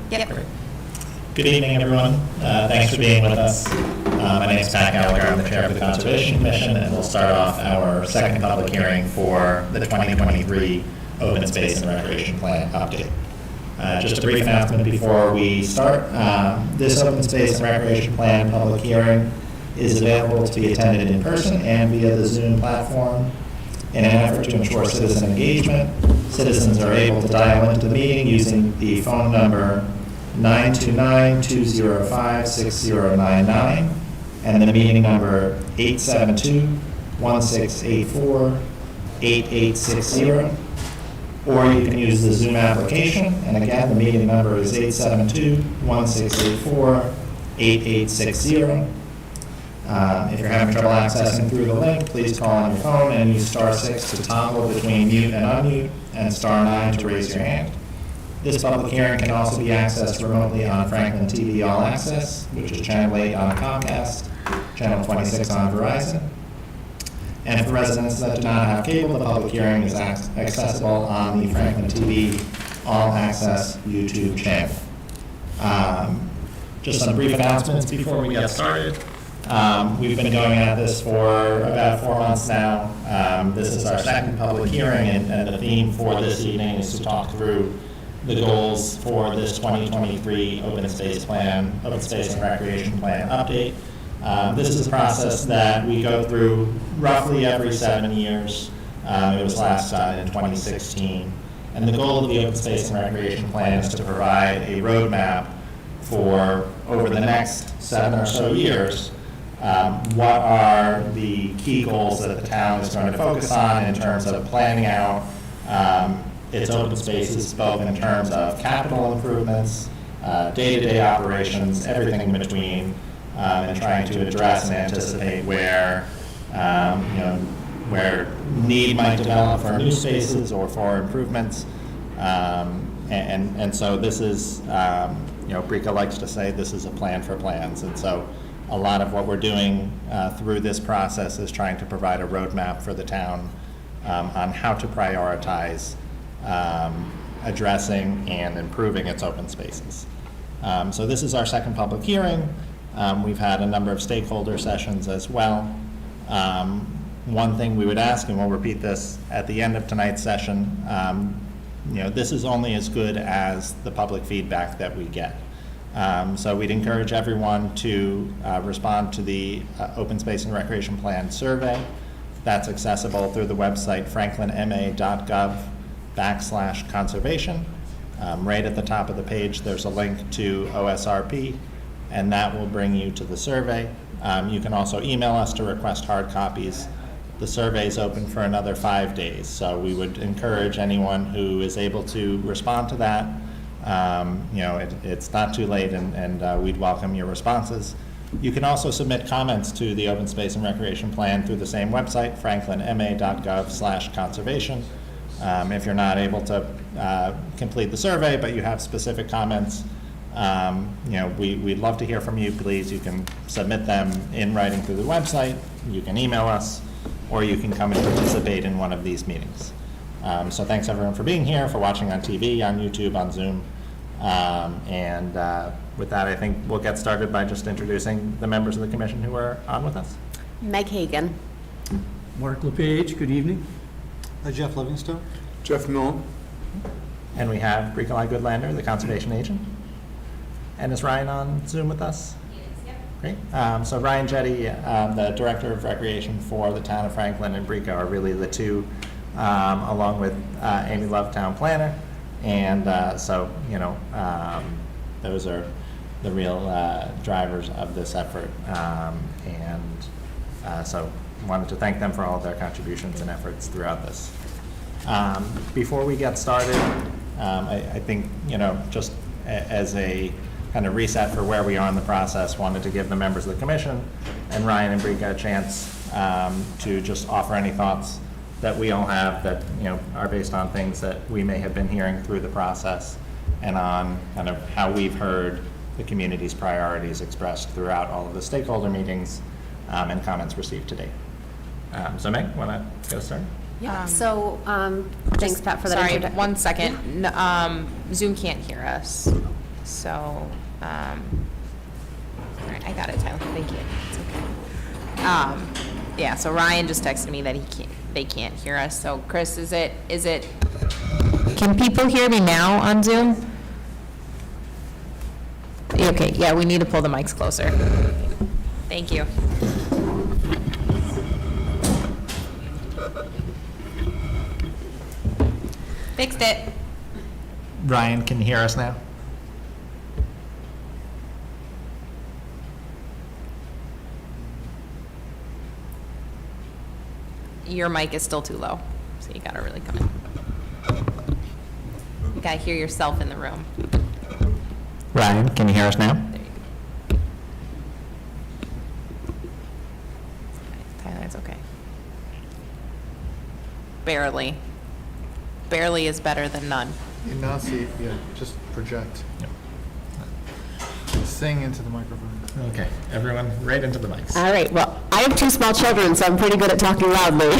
Yep. Great. Good evening, everyone. Thanks for being with us. My name is Pat Gallagher. I'm the chair of the Conservation Commission, and we'll start off our second public hearing for the 2023 Open Space and Recreation Plan update. Just a brief announcement before we start. This Open Space and Recreation Plan public hearing is available to be attended in person and via the Zoom platform. In an effort to ensure citizen engagement, citizens are able to dial into the meeting using the phone number 929-205-6099 and the meeting number 872-1684-8860. Or you can use the Zoom application, and again, the meeting number is 872-1684-8860. If you're having trouble accessing through the link, please call on your phone and use *6 to toggle between mute and unmute, and *9 to raise your hand. This public hearing can also be accessed remotely on Franklin TV All Access, which is Channel 8 on Comcast, Channel 26 on Verizon. And for residents that do not have cable, the public hearing is accessible on the Franklin TV All Access YouTube channel. Just some brief announcements before we get started. We've been going at this for about 4 months now. This is our second public hearing, and the theme for this evening is to talk through the goals for this 2023 Open Space and Recreation Plan update. This is a process that we go through roughly every 7 years. It was last done in 2016. And the goal of the Open Space and Recreation Plan is to provide a roadmap for over the next 7 or so years. What are the key goals that the town is going to focus on in terms of planning out its open spaces, both in terms of capital improvements, day-to-day operations, everything in between, and trying to address and anticipate where where need might develop for new spaces or for improvements. And so this is, Brika likes to say this is a plan for plans. And so a lot of what we're doing through this process is trying to provide a roadmap for the town on how to prioritize addressing and improving its open spaces. So this is our second public hearing. We've had a number of stakeholder sessions as well. One thing we would ask, and we'll repeat this at the end of tonight's session, this is only as good as the public feedback that we get. So we'd encourage everyone to respond to the Open Space and Recreation Plan survey. That's accessible through the website franklinma.gov/conservation. Right at the top of the page, there's a link to OSRP, and that will bring you to the survey. You can also email us to request hard copies. The survey is open for another 5 days, so we would encourage anyone who is able to respond to that. It's not too late, and we'd welcome your responses. You can also submit comments to the Open Space and Recreation Plan through the same website, franklinma.gov/conservation. If you're not able to complete the survey, but you have specific comments, we'd love to hear from you. Please, you can submit them in writing through the website. You can email us, or you can come and participate in one of these meetings. So thanks everyone for being here, for watching on TV, on YouTube, on Zoom. With that, I think we'll get started by just introducing the members of the commission who are on with us. Meg Hagan. Mark LePage, good evening. Jeff Livingstone. Jeff Milne. And we have Brika Goodlander, the conservation agent. And is Ryan on Zoom with us? Yes, yep. Great. So Ryan Jetty, the Director of Recreation for the town of Franklin, and Brika are really the two, along with Amy Love, town planner. And those are the real drivers of this effort. So wanted to thank them for all of their contributions and efforts throughout this. Before we get started, I think, just as a kind of reset for where we are in the process, wanted to give the members of the commission and Ryan and Brika a chance to just offer any thoughts that we all have that are based on things that we may have been hearing through the process, and on kind of how we've heard the community's priorities expressed throughout all of the stakeholder meetings and comments received to date. So Meg, want to get us started? Yeah. Thanks, Pat, for that Sorry, introduction. 1 second. Zoom can't hear us. So, all right, I got it, Tyler. Thank you. It's okay. Yeah. So Ryan just texted me that they can't hear us. So Chris, is it? Can people hear me now on Zoom? Okay. Yeah, we need to pull the mics closer. Thank you. Fixed it. Ryan, can you hear us now? Your mic is still too low, so you gotta really come in. You gotta hear yourself in the room. Ryan, can you hear us now? There you go. Tyler, it's okay. Barely. Barely is better than none. Enunciate, yeah, just project. Sing into the microphone. Okay, everyone, right into the mics. All right, well, I have 2 small children, so I'm pretty good at talking loudly.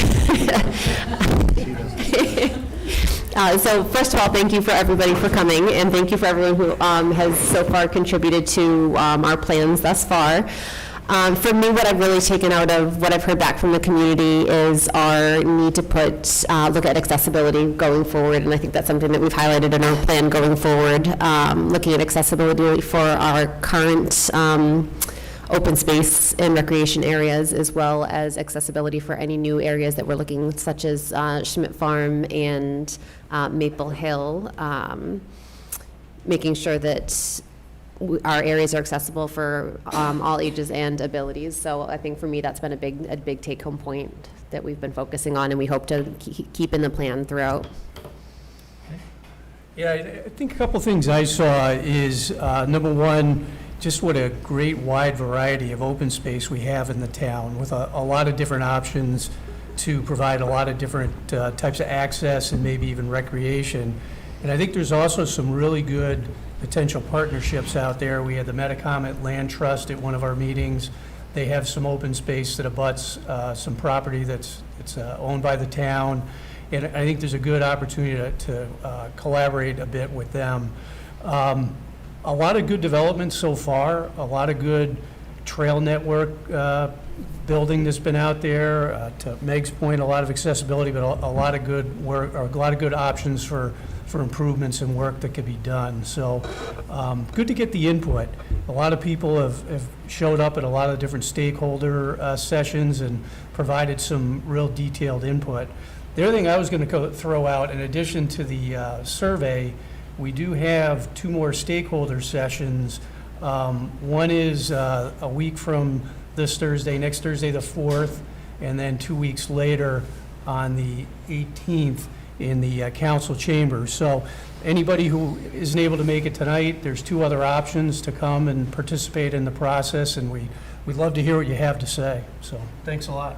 So first of all, thank you for everybody for coming, and thank you for everyone who has so far contributed to our plans thus far. For me, what I've really taken out of what I've heard back from the community is our need to look at accessibility going forward, and I think that's something that we've highlighted in our plan going forward, looking at accessibility for our current open space and recreation areas, as well as accessibility for any new areas that we're looking, such as Schmidt Farm and Maple Hill, making sure that our areas are accessible for all ages and abilities. So I think for me, that's been a big take-home point that we've been focusing on, and we hope to keep in the plan throughout. Yeah, I think a couple things I saw is, number one, just what a great wide variety of open space we have in the town, with a lot of different options to provide a lot of different types of access and maybe even recreation. And I think there's also some really good potential partnerships out there. We had the Metacomet Land Trust at one of our meetings. They have some open space that abuts some property that's owned by the town. And I think there's a good opportunity to collaborate a bit with them. A lot of good development so far, a lot of good trail network building that's been out there. To Meg's point, a lot of accessibility, but a lot of good work, or a lot of good options for improvements and work that could be done. So good to get the input. A lot of people have showed up at a lot of different stakeholder sessions and provided some real detailed input. The other thing I was going to throw out, in addition to the survey, we do have 2 more stakeholder sessions. One is a week from this Thursday, next Thursday the 4th, and then 2 weeks later on the 18th in the council chambers. So anybody who isn't able to make it tonight, there's 2 other options to come and participate in the process, and we'd love to hear what you have to say. So thanks a lot.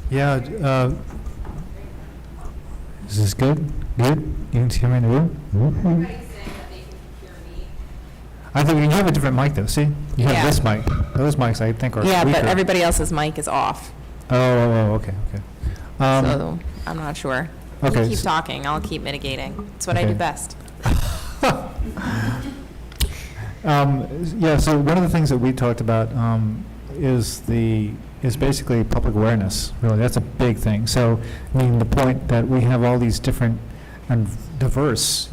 Yeah, is this good? Good? You can hear me in the room? Mm-hmm. I think you have a different mic though, see? You have Yeah. this mic. Those mics I think are Yeah, but weaker. everybody else's mic is off, Okay. so I'm not sure. okay, You keep so- talking, I'll keep mitigating. It's what I do Okay. best. Yeah, so one of the things that we talked about is basically public awareness, really. That's a big thing. So, I mean, the point that we have all these different and diverse,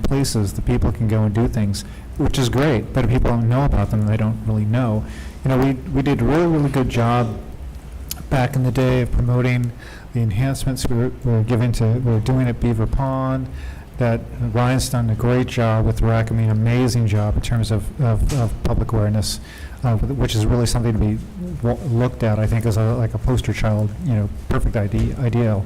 places that people can go and do things, which is great, but if people don't know about them, they don't really know. We did a really, really good job back in the day of promoting the enhancements we're doing at Beaver Pond, that Ryan's done a great job with rec, an amazing job in terms of public awareness, which is really something to be looked at, I think, as like a poster child, perfect ideal.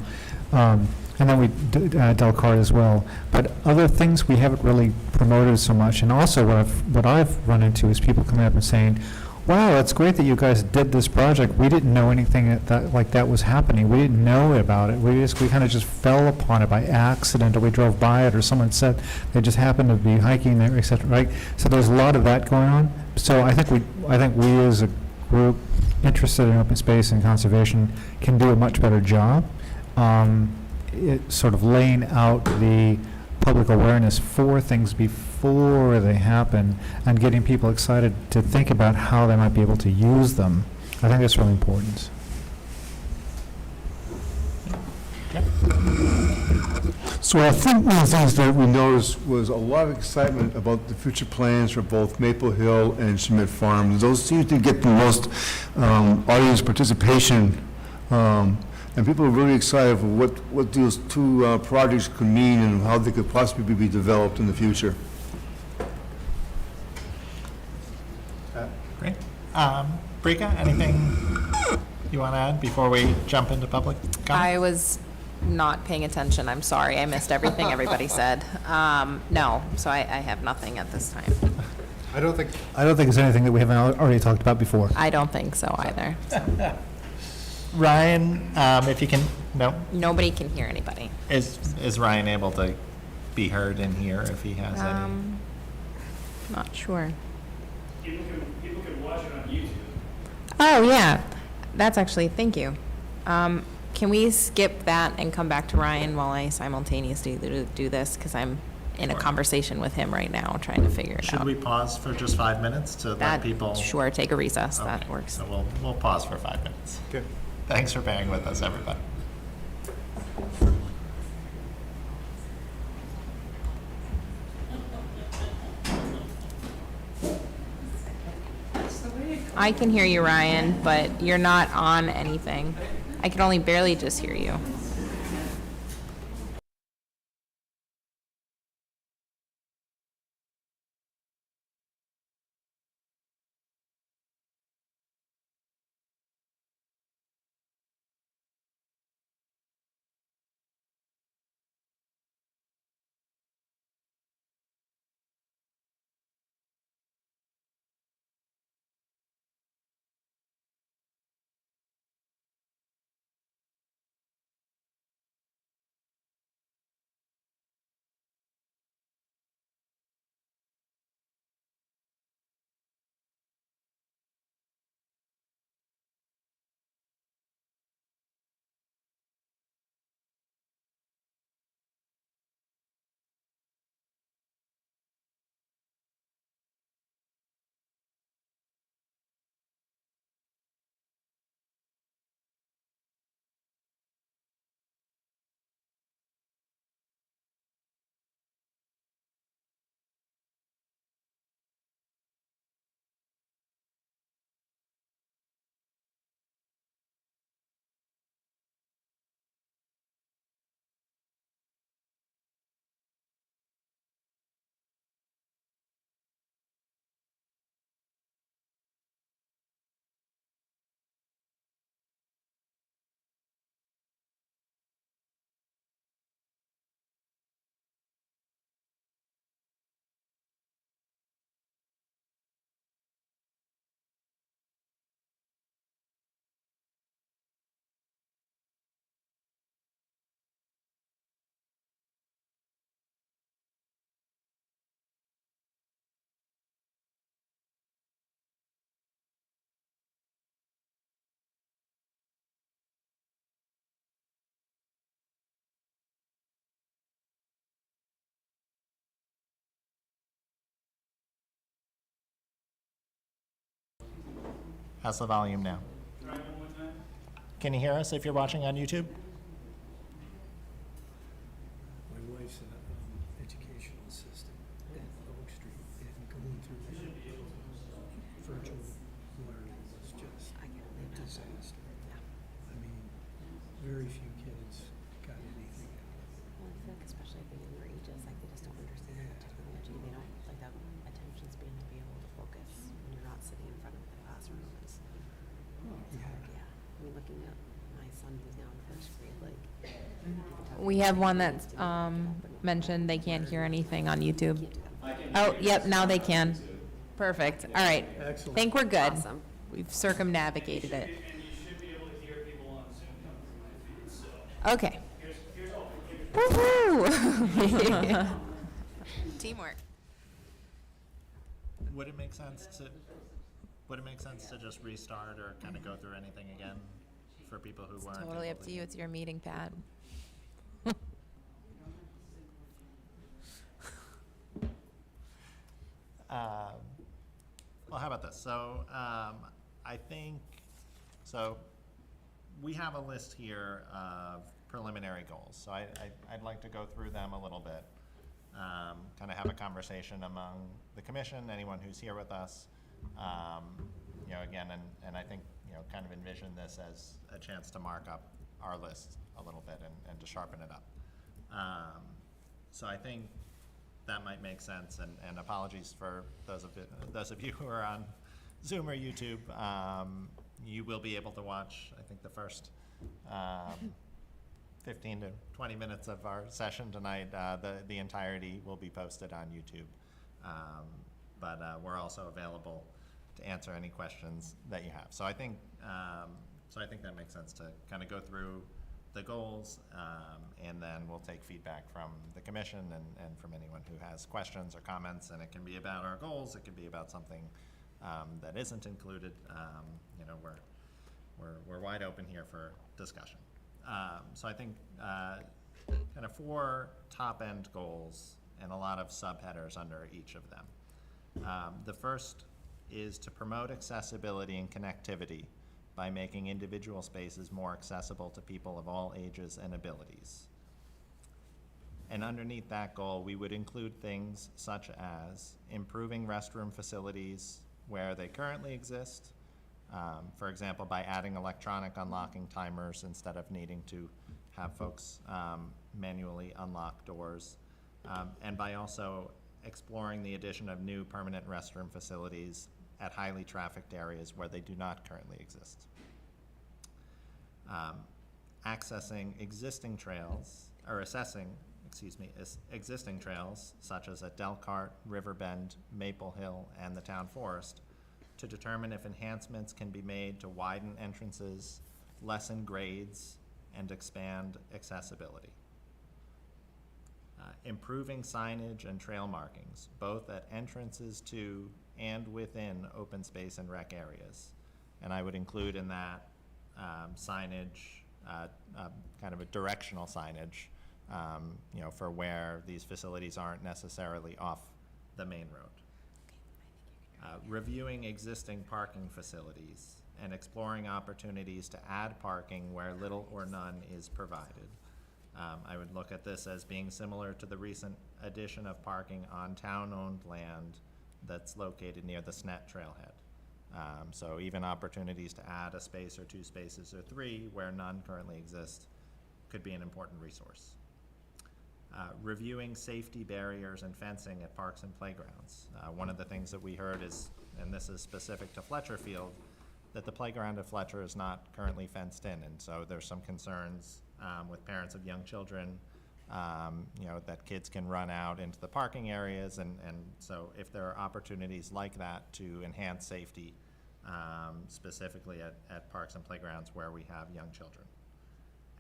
And then we did Del Carte as well. But other things we haven't really promoted so much. And also what I've run into is people coming up and saying, wow, it's great that you guys did this project. We didn't know anything like that was happening. We didn't know about it. We kind of just fell upon it by accident, or we drove by it, or someone said they just happened to be hiking there, etc. Right? So there's a lot of that going on. So I think we as a group interested in open space and conservation can do a much better job. sort of laying out the public awareness for things before they happen and getting people excited to think about how they might be able to use them. I think that's really important. So I think one of the things that we noticed was a lot of excitement about the future plans for both Maple Hill and Schmidt Farms. Those seem to get the most audience participation, and people are really excited for what those two projects could mean and how they could possibly be developed in the future. Great. Brika, anything you want to add before we jump into public comment? I was not paying attention. I'm sorry. I missed everything everybody said. No, so I have nothing at this time. I don't think it's anything that we haven't already talked about before. I don't think so either. Ryan, if you can, no, Nobody can hear anybody. is Ryan able to be heard in here if he has any? Not sure. People can watch it on YouTube. Oh, yeah. That's actually, thank you. Can we skip that and come back to Ryan while I simultaneously do this? Because I'm in a conversation with him right now, trying to figure it out. Should we pause for just 5 minutes to let That, people? sure, take a recess. That Okay, works. So we'll pause for 5 minutes. Okay. Thanks for bearing with us, everybody. I can hear you, Ryan, but you're not on anything. I can only barely just hear you. How's the volume now? Can you hear us if you're watching on YouTube? My wife's an educational assistant at Oak Street, and going through virtual learning was just a disaster. I mean, very few kids got anything out of it. Well, I feel like especially at the younger ages, like they just don't understand the technology. They don't like that attention span to be able to focus when you're not sitting in front of the classroom. It's hard, yeah. I mean, looking at my son who's now in first grade, like. We have one that's mentioned they can't hear anything on YouTube. Oh, yep, now they can. Perfect. All right. Excellent. Think we're good. Awesome. We've circumnavigated it. And you should be able to hear people on Zoom come through my feed, so. Okay. Here's all. Woohoo! Teamwork. Would it make sense to just restart or kind of go through anything again for people who weren't? Totally able up to you. It's your meeting, Pat. Well, how about this? So I think, so we have a list here of preliminary goals. So I'd like to go through them a little bit, kind of have a conversation among the commission, anyone who's here with us. Again, and I think, kind of envision this as a chance to mark up our list a little bit and to sharpen it up. So I think that might make sense, and apologies for those of you who are on Zoom or YouTube. You will be able to watch, I think, the first 15 to 20 minutes of our session tonight. The entirety will be posted on YouTube, but we're also available to answer any questions that you have. So I think that makes sense to kind of go through the goals, and then we'll take feedback from the commission and from anyone who has questions or comments. And it can be about our goals. It can be about something that isn't included. We're wide open here for discussion. So I think kind of 4 top-end goals and a lot of subheaders under each of them. The first is to promote accessibility and connectivity by making individual spaces more accessible to people of all ages and abilities. And underneath that goal, we would include things such as improving restroom facilities where they currently exist, for example, by adding electronic unlocking timers instead of needing to have folks manually unlock doors, and by also exploring the addition of new permanent restroom facilities at highly trafficked areas where they do not currently exist. Accessing existing trails, or assessing, existing trails such as at Delcart, Riverbend, Maple Hill, and the Town Forest to determine if enhancements can be made to widen entrances, lessen grades, and expand accessibility. Improving signage and trail markings, both at entrances to and within open space and rec areas. And I would include in that signage, kind of a directional signage, for where these facilities aren't necessarily off the main road. Reviewing existing parking facilities and exploring opportunities to add parking where little or none is provided. I would look at this as being similar to the recent addition of parking on town-owned land that's located near the SNET trailhead. So even opportunities to add a space or 2 spaces or 3 where none currently exist could be an important resource. Reviewing safety barriers and fencing at parks and playgrounds. One of the things that we heard is, and this is specific to Fletcher Field, that the playground at Fletcher is not currently fenced in, and so there's some concerns with parents of young children, that kids can run out into the parking areas, and so if there are opportunities like that to enhance safety, specifically at parks and playgrounds where we have young children.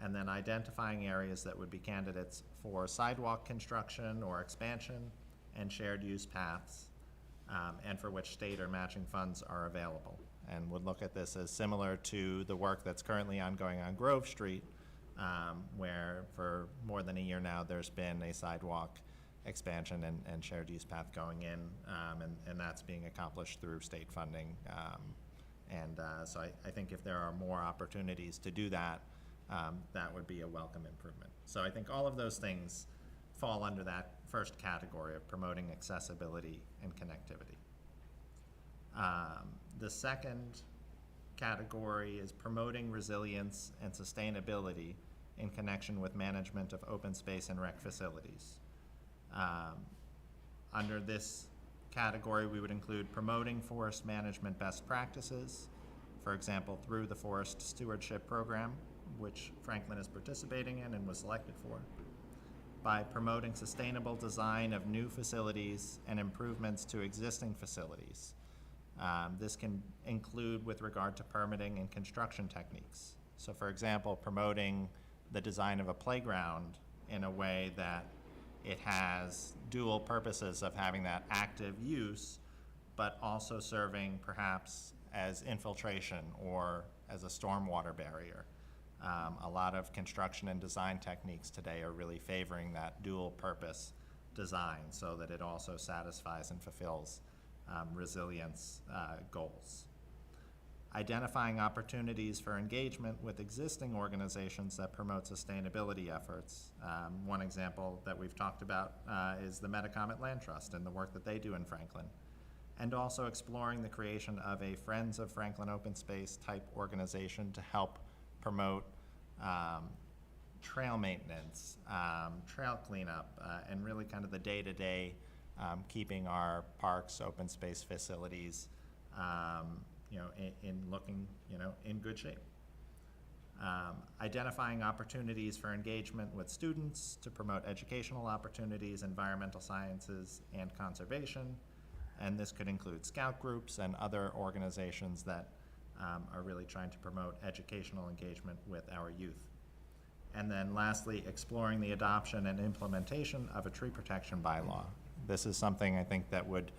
And then identifying areas that would be candidates for sidewalk construction or expansion and shared use paths, and for which state or matching funds are available. And would look at this as similar to the work that's currently ongoing on Grove Street, where for more than a year now there's been a sidewalk expansion and shared use path going in, and that's being accomplished through state funding. So I think if there are more opportunities to do that, that would be a welcome improvement. So I think all of those things fall under that first category of promoting accessibility and connectivity. The second category is promoting resilience and sustainability in connection with management of open space and rec facilities. Under this category, we would include promoting forest management best practices, for example, through the Forest Stewardship Program, which Franklin is participating in and was selected for, by promoting sustainable design of new facilities and improvements to existing facilities. This can include with regard to permitting and construction techniques. So for example, promoting the design of a playground in a way that it has dual purposes of having that active use, but also serving perhaps as infiltration or as a stormwater barrier. A lot of construction and design techniques today are really favoring that dual purpose design so that it also satisfies and fulfills resilience goals. Identifying opportunities for engagement with existing organizations that promote sustainability efforts. One example that we've talked about is the Metacomet Land Trust and the work that they do in Franklin. And also exploring the creation of a Friends of Franklin Open Space type organization to help promote trail maintenance, trail cleanup, and really kind of the day-to-day keeping our parks, open space facilities, in looking, in good shape. Identifying opportunities for engagement with students to promote educational opportunities, environmental sciences, and conservation. And this could include scout groups and other organizations that are really trying to promote educational engagement with our youth. And then lastly, exploring the adoption and implementation of a tree protection bylaw. This is something I think that would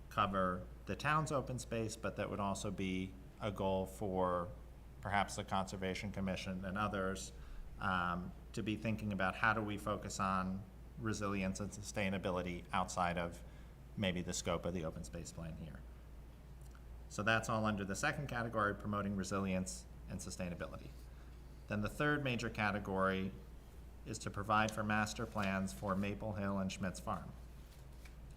cover the town's open space, but that would also be a goal for perhaps the Conservation Commission and others to be thinking about how do we focus on resilience and sustainability outside of maybe the scope of the open space plan here. So that's all under the second category, promoting resilience and sustainability. Then the third major category is to provide for master plans for Maple Hill and Schmitz Farm.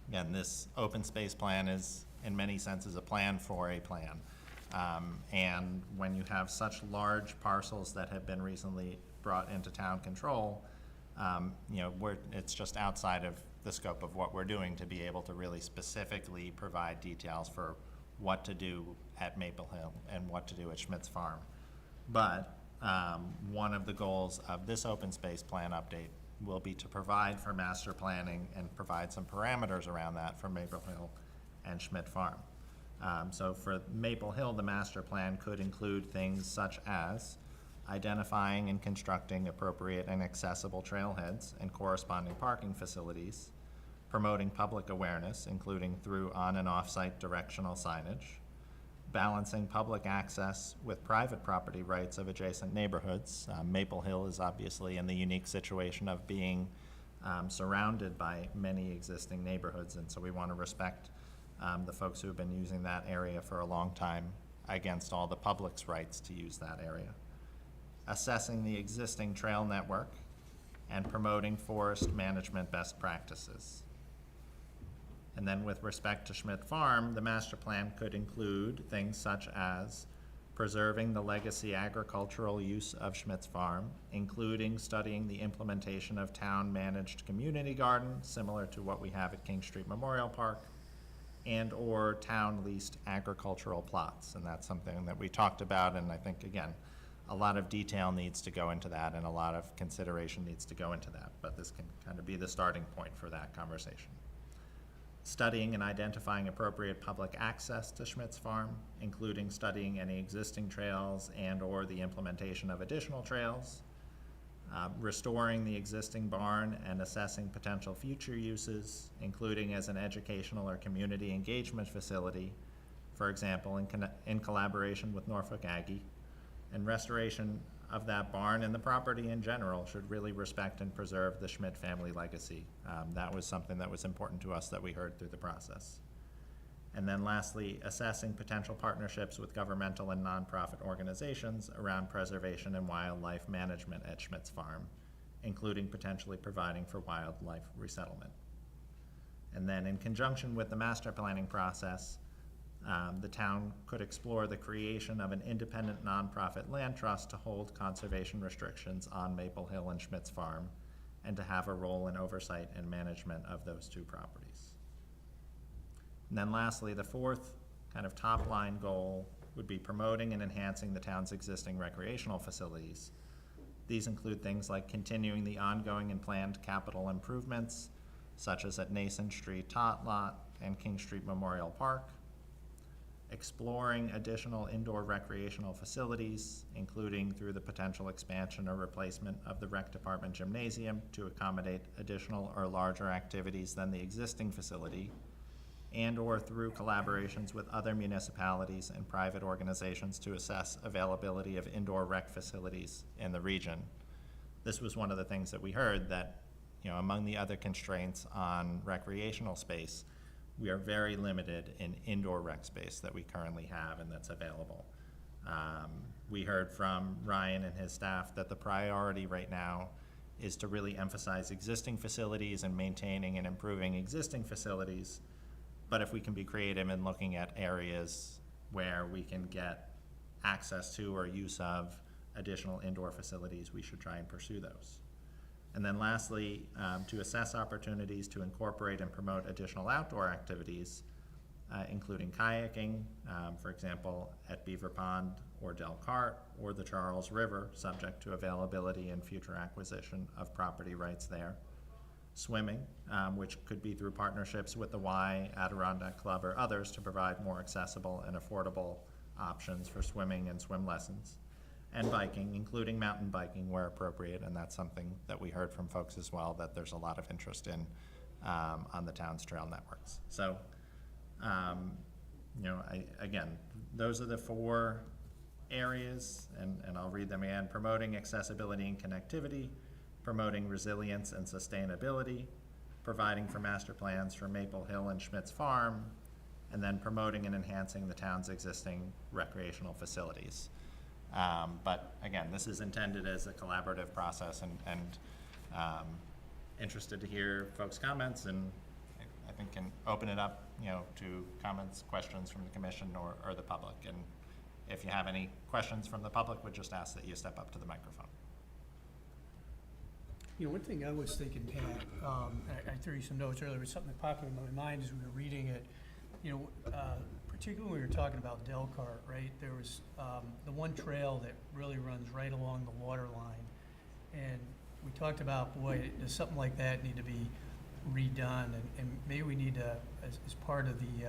Again, this open space plan is in many senses a plan for a plan. And when you have such large parcels that have been recently brought into town control, it's just outside of the scope of what we're doing to be able to really specifically provide details for what to do at Maple Hill and what to do at Schmitz Farm. But one of the goals of this open space plan update will be to provide for master planning and provide some parameters around that for Maple Hill and Schmidt Farm. So for Maple Hill, the master plan could include things such as identifying and constructing appropriate and accessible trailheads and corresponding parking facilities, promoting public awareness, including through on and off-site directional signage, balancing public access with private property rights of adjacent neighborhoods. Maple Hill is obviously in the unique situation of being surrounded by many existing neighborhoods, and so we want to respect the folks who have been using that area for a long time against all the public's rights to use that area. Assessing the existing trail network and promoting forest management best practices. And then with respect to Schmidt Farm, the master plan could include things such as preserving the legacy agricultural use of Schmidt's Farm, including studying the implementation of town-managed community gardens, similar to what we have at King Street Memorial Park, and/or town-leased agricultural plots. And that's something that we talked about, and I think, again, a lot of detail needs to go into that and a lot of consideration needs to go into that, but this can kind of be the starting point for that conversation. Studying and identifying appropriate public access to Schmidt's Farm, including studying any existing trails and/or the implementation of additional trails, restoring the existing barn and assessing potential future uses, including as an educational or community engagement facility, for example, in collaboration with Norfolk Aggie, and restoration of that barn and the property in general should really respect and preserve the Schmidt family legacy. That was something that was important to us that we heard through the process. And then lastly, assessing potential partnerships with governmental and nonprofit organizations around preservation and wildlife management at Schmidt's Farm, including potentially providing for wildlife resettlement. And then in conjunction with the master planning process, the town could explore the creation of an independent nonprofit land trust to hold conservation restrictions on Maple Hill and Schmidt's Farm and to have a role in oversight and management of those two properties. And then lastly, the fourth kind of top line goal would be promoting and enhancing the town's existing recreational facilities. These include things like continuing the ongoing and planned capital improvements, such as at Nason Street Tot Lot and King Street Memorial Park, exploring additional indoor recreational facilities, including through the potential expansion or replacement of the rec department gymnasium to accommodate additional or larger activities than the existing facility, and/or through collaborations with other municipalities and private organizations to assess availability of indoor rec facilities in the region. This was one of the things that we heard, that, among the other constraints on recreational space, we are very limited in indoor rec space that we currently have and that's available. We heard from Ryan and his staff that the priority right now is to really emphasize existing facilities and maintaining and improving existing facilities. But if we can be creative in looking at areas where we can get access to or use of additional indoor facilities, we should try and pursue those. And then lastly, to assess opportunities to incorporate and promote additional outdoor activities, including kayaking, for example, at Beaver Pond or Del Cart or the Charles River, subject to availability and future acquisition of property rights there. Swimming, which could be through partnerships with the Y, Adirondack Club, or others to provide more accessible and affordable options for swimming and swim lessons. And biking, including mountain biking where appropriate, and that's something that we heard from folks as well, that there's a lot of interest in on the town's trail networks. So, again, those are the 4 areas, and I'll read them again: promoting accessibility and connectivity, promoting resilience and sustainability, providing for master plans for Maple Hill and Schmidt's Farm, and then promoting and enhancing the town's existing recreational facilities. But again, this is intended as a collaborative process, and interested to hear folks' comments, and I think can open it up, to comments, questions from the commission or the public. And if you have any questions from the public, would just ask that you step up to the microphone. One thing I was thinking, Pat, I threw you some notes earlier, but something that popped into my mind as we were reading it, particularly when we were talking about Del Cart, right? There was the one trail that really runs right along the water line. And we talked about, boy, does something like that need to be redone? And maybe we need to, as part of the,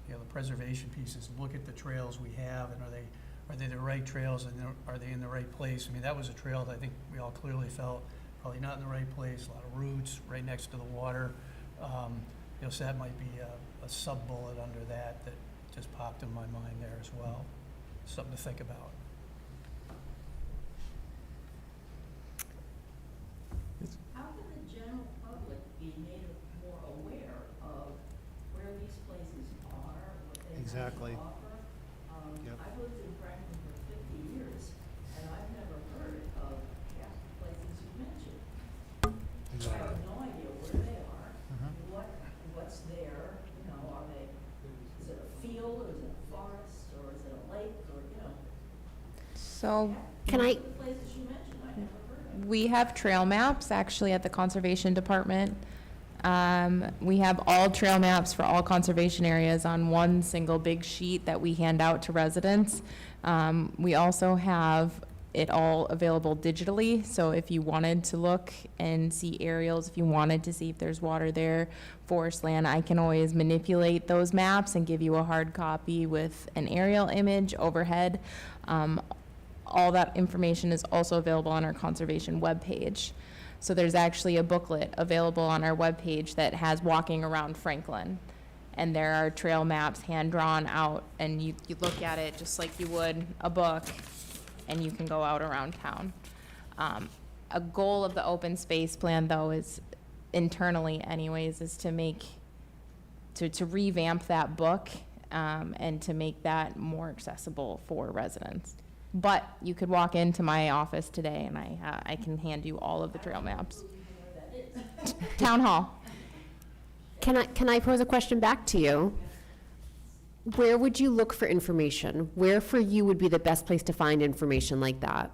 the preservation pieces, look at the trails we have, and are they the right trails, and are they in the right place? I mean, that was a trail that I think we all clearly felt probably not in the right place, a lot of roots right next to the water. So that might be a sub-bullet under that just popped in my mind there as well. Something to think about. How can the general public be made more aware of where these places are, what they have Exactly. to offer? Yep. I've lived in Franklin for 50 years, and I've never heard of half the places you mentioned. I have no idea where they are, what's there, are they, is it a field, or is it a forest, or is it a lake, or, So Can I, the places you mentioned, I never heard of. we have trail maps actually at the Conservation Department. We have all trail maps for all conservation areas on one single big sheet that we hand out to residents. We also have it all available digitally, so if you wanted to look and see aerials, if you wanted to see if there's water there, forest land, I can always manipulate those maps and give you a hard copy with an aerial image overhead. All that information is also available on our conservation webpage. So there's actually a booklet available on our webpage that has walking around Franklin. And there are trail maps hand-drawn out, and you look at it just like you would a book, and you can go out around town. A goal of the open space plan, though, is internally anyways, is to revamp that book and to make that more accessible for residents. But you could walk into my office today and I can hand you all of the trail maps. Town Hall. can I pose a question back to you? Where would you look for information? Where for you would be the best place to find information like that?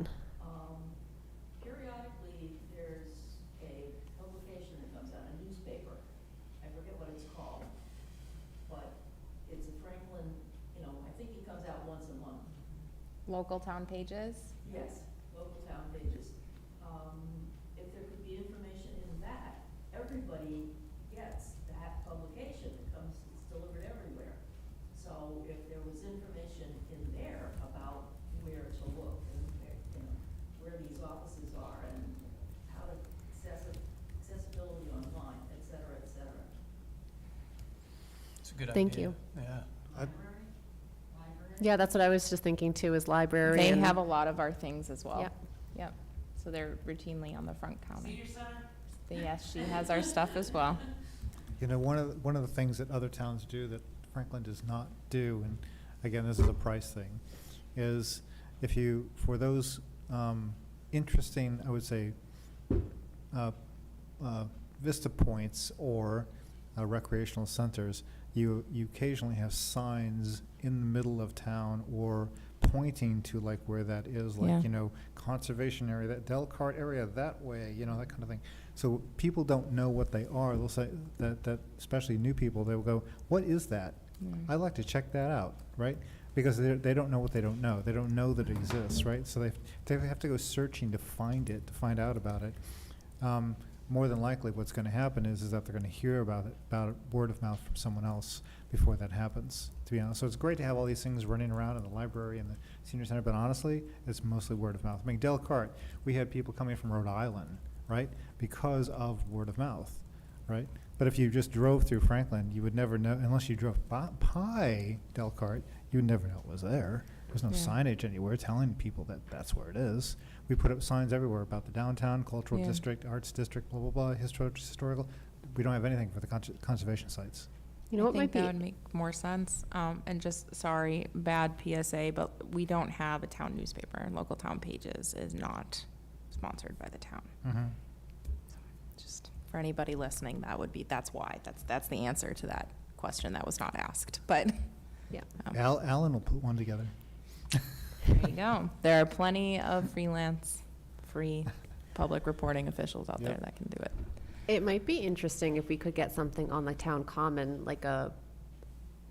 Periodically, there's a publication that comes out, a newspaper. I forget what it's called, but it's a Franklin, I think it comes out once a month. Local town pages. Yes, local town pages. If there could be information in that, everybody gets that publication. It comes, it's delivered everywhere. So if there was information in there about where to look and, where these offices are and how to accessibility online, et cetera, et cetera. a good idea. Thank you. Yeah. Yeah, that's what I was just thinking too, is library. They and- have a lot of our things as well. Yep. Yep. So they're routinely on the front counter. Senior center? Yes, she has our stuff as well. You know, one of the things that other towns do that Franklin does not do, and again, this is a price thing, is if you, for those interesting, I would say, vista points or recreational centers, you occasionally have signs in the middle of town or pointing to like where that is, Yeah. like, you know, conservation area, that Delcart area that way, you know, that kind of thing. So people don't know what they are. They'll say that especially new people, they will go, what is that? I'd like to check that out, right? Because they don't know what they don't know. They don't know that it exists, right? So they have to go searching to find it, to find out about it. More than likely, what's going to happen is that they're going to hear about it word of mouth from someone else before that happens, to be honest. So it's great to have all these things running around in the library and the senior center, but honestly, it's mostly word of mouth. I mean, Delcart, we had people coming from Rhode Island, right, because of word of mouth, right? But if you just drove through Franklin, you would never know, unless you drove by Delcart, you would never know it was there. There's no Yeah. signage anywhere telling people that that's where it is. We put up signs everywhere about the downtown, cultural Yeah. district, arts district, blah, blah, blah, historical. We don't have anything for the conservation sites. You know what I might think that be, would make more sense. And just, sorry, bad PSA, but we don't have a town newspaper. Local Town Pages is not sponsored by the town. Mhm. Just for anybody listening, that's why. That's the answer to that question that was not asked. But yeah. Alan will put one together. there you go. There are plenty of freelance, free public reporting officials out there Yep. that can do it. It might be interesting if we could get something on the town common, like a,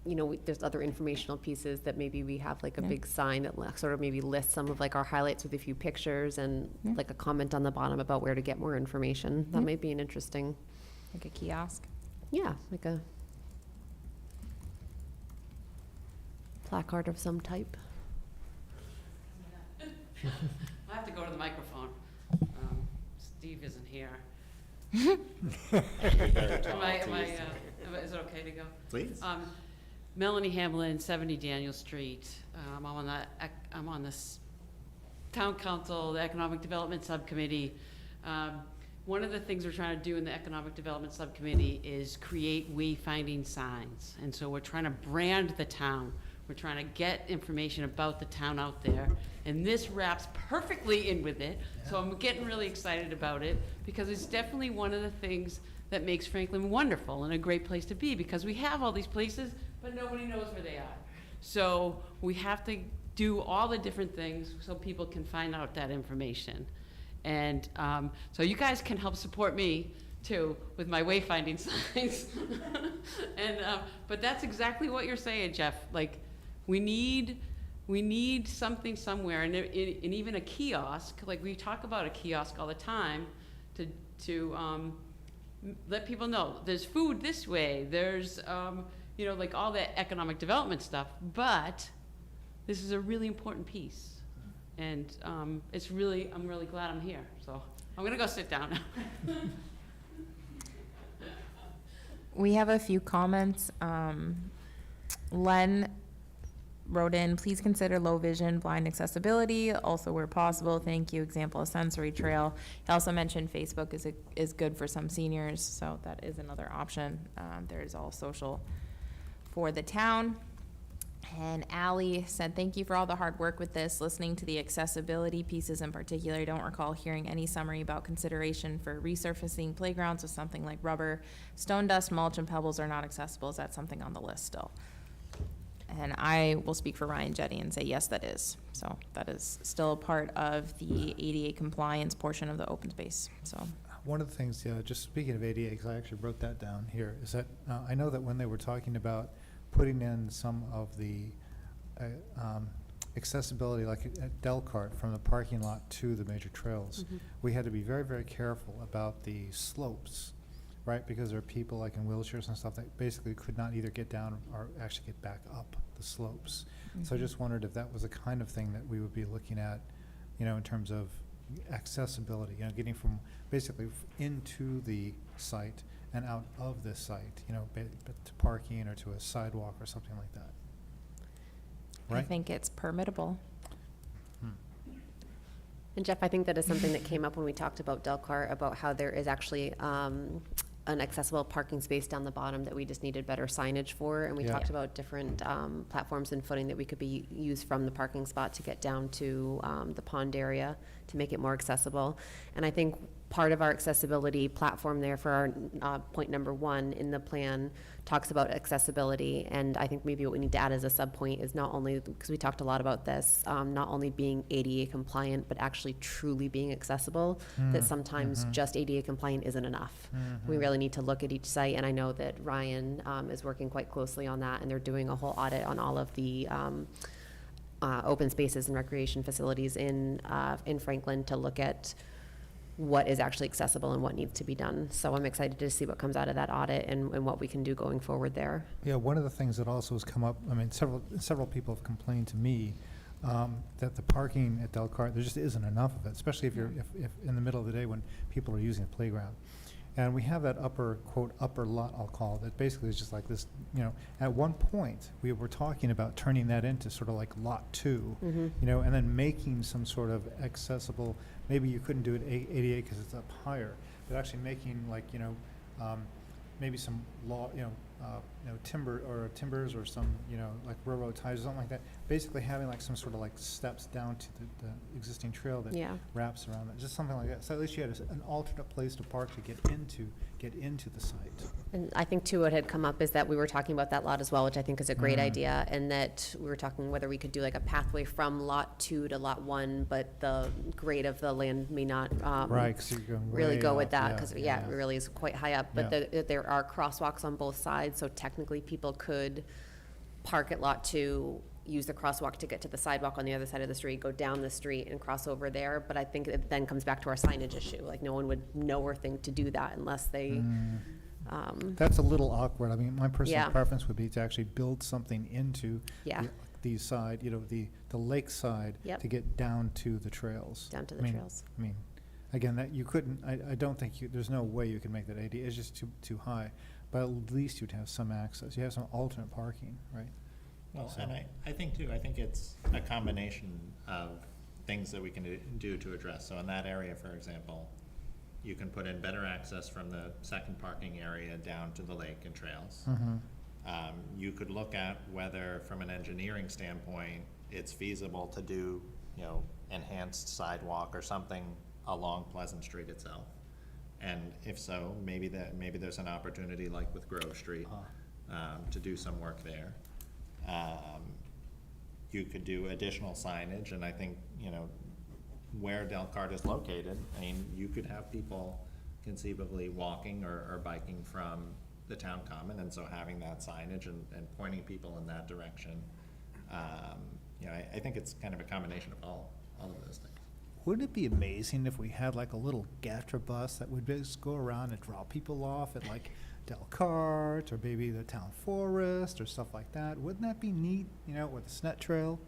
you know, there's other informational pieces that maybe we have like a Yeah. big sign that sort of maybe lists some of like our highlights with a few pictures and Yeah. like a comment on the bottom about where to get more information. That Yeah. might be an interesting, Like a kiosk. yeah, like a placard of some type. I have to go to the microphone. Steve isn't here. Is it okay to go? Please. Melanie Hamlin, 70 Daniel Street. I'm on the Town Council, the Economic Development Subcommittee. One of the things we're trying to do in the Economic Development Subcommittee is create wayfinding signs. And so we're trying to brand the town. We're trying to get information about the town out there. And this wraps perfectly in with it. So I'm getting really excited about it because it's definitely one of the things that makes Franklin wonderful and a great place to be, because we have all these places, but nobody knows where they are. So we have to do all the different things so people can find out that information. And so you guys can help support me too with my wayfinding signs. And but that's exactly what you're saying, Jeff. Like we need something somewhere, and even a kiosk. Like we talk about a kiosk all the time to let people know there's food this way. There's you know, like all that economic development stuff. But this is a really important piece, and I'm really glad I'm here. So I'm gonna go sit down now. We have a few comments. Len wrote in, please consider low vision, blind accessibility, also where possible. Thank you. Example, a sensory trail. He also mentioned Facebook is good for some seniors, so that is another option. There is all social for the town. And Allie said, thank you for all the hard work with this. Listening to the accessibility pieces in particular, I don't recall hearing any summary about consideration for resurfacing playgrounds with something like rubber. Stone dust, mulch, and pebbles are not accessible. Is that something on the list still? And I will speak for Ryan Jetty and say, yes, that is. So that is still a part of the ADA compliance portion of the open space, so. One of the things, just speaking of ADA, because I actually wrote that down here, is that I know that when they were talking about putting in some of the accessibility, like at Delcart, from the parking lot to the major trails, we had to be very, very careful about the slopes, right? Because there are people like in wheelchairs and stuff that basically could not either get down or actually get back up the slopes. So I just wondered if that was the kind of thing that we would be looking at, you know, in terms of accessibility, you know, getting from basically into the site and out of this site, to parking or to a sidewalk or something like that. I Right? think it's permittable. And Jeff, I think that is something that came up when we talked about Delcart, about how there is actually an accessible parking space down the bottom that we just needed better signage for. And we Yeah. talked about different platforms and footing that we could be used from the parking spot to get down to the pond area to make it more accessible. And I think part of our accessibility platform there for our point number 1 in the plan talks about accessibility. And I think maybe what we need to add as a sub-point is not only, because we talked a lot about this, not only being ADA compliant, but actually truly being accessible, that sometimes just ADA compliant isn't enough. We really need to look at each site, and I know that Ryan is working quite closely on that, and they're doing a whole audit on all of the open spaces and recreation facilities in Franklin to look at what is actually accessible and what needs to be done. So I'm excited to see what comes out of that audit and what we can do going forward there. Yeah, one of the things that also has come up, I mean, several people have complained to me that the parking at Delcart, there just isn't enough of it, especially if in the middle of the day when people are using the playground. And we have that upper lot, I'll call it, that basically is just like this, at one point, we were talking about turning that into sort of like lot 2, and then making some sort of accessible, maybe you couldn't do it ADA because it's up higher, but actually making like, maybe some timber or timbers or some, like railroad ties or something like that. Basically having like some sort of like steps down to the existing trail that Yeah. wraps around it, just something like that. So at least you had an alternate place to park to get into the site. And I think too, what had come up is that we were talking about that lot as well, which I think is a great idea, and that we were talking whether we could do like a pathway from lot 2 to lot 1, but the grade of the land may not Right, 'cause you're going really way go with up, that, yeah, because, yeah. it really is quite high up. But Yeah. there are crosswalks on both sides, so technically people could park at lot 2, use the crosswalk to get to the sidewalk on the other side of the street, go down the street and cross over there. But I think it then comes back to our signage issue. Like, no one would know or think to do that unless they, That's a little awkward. I mean, my personal Yeah. preference would be to actually build something into Yeah. the side, the lake side Yep. to get down to the trails. Down to the I mean- trails. I mean, again, that you couldn't, I don't think there's no way you can make that ADA, it's just too high. But at least you'd have some access. You have some alternate parking, right? Well, So- and I think too, I think it's a combination of things that we can do to address. So in that area, for example, you can put in better access from the second parking area down to the lake and trails. You could look at whether, from an engineering standpoint, it's feasible to do, enhanced sidewalk or something along Pleasant Street itself. And if so, maybe there's an opportunity, like with Grove Street, to do some work there. You could do additional signage, and I think, where Delcart is located, I mean, you could have people conceivably walking or biking from the town common, and so having that signage and pointing people in that direction. I think it's kind of a combination of all of those things. Wouldn't it be amazing if we had like a little Gatra bus that would just go around and drop people off at like Delcart or maybe the town forest or stuff like that? Wouldn't that be neat, or the Snet Trail?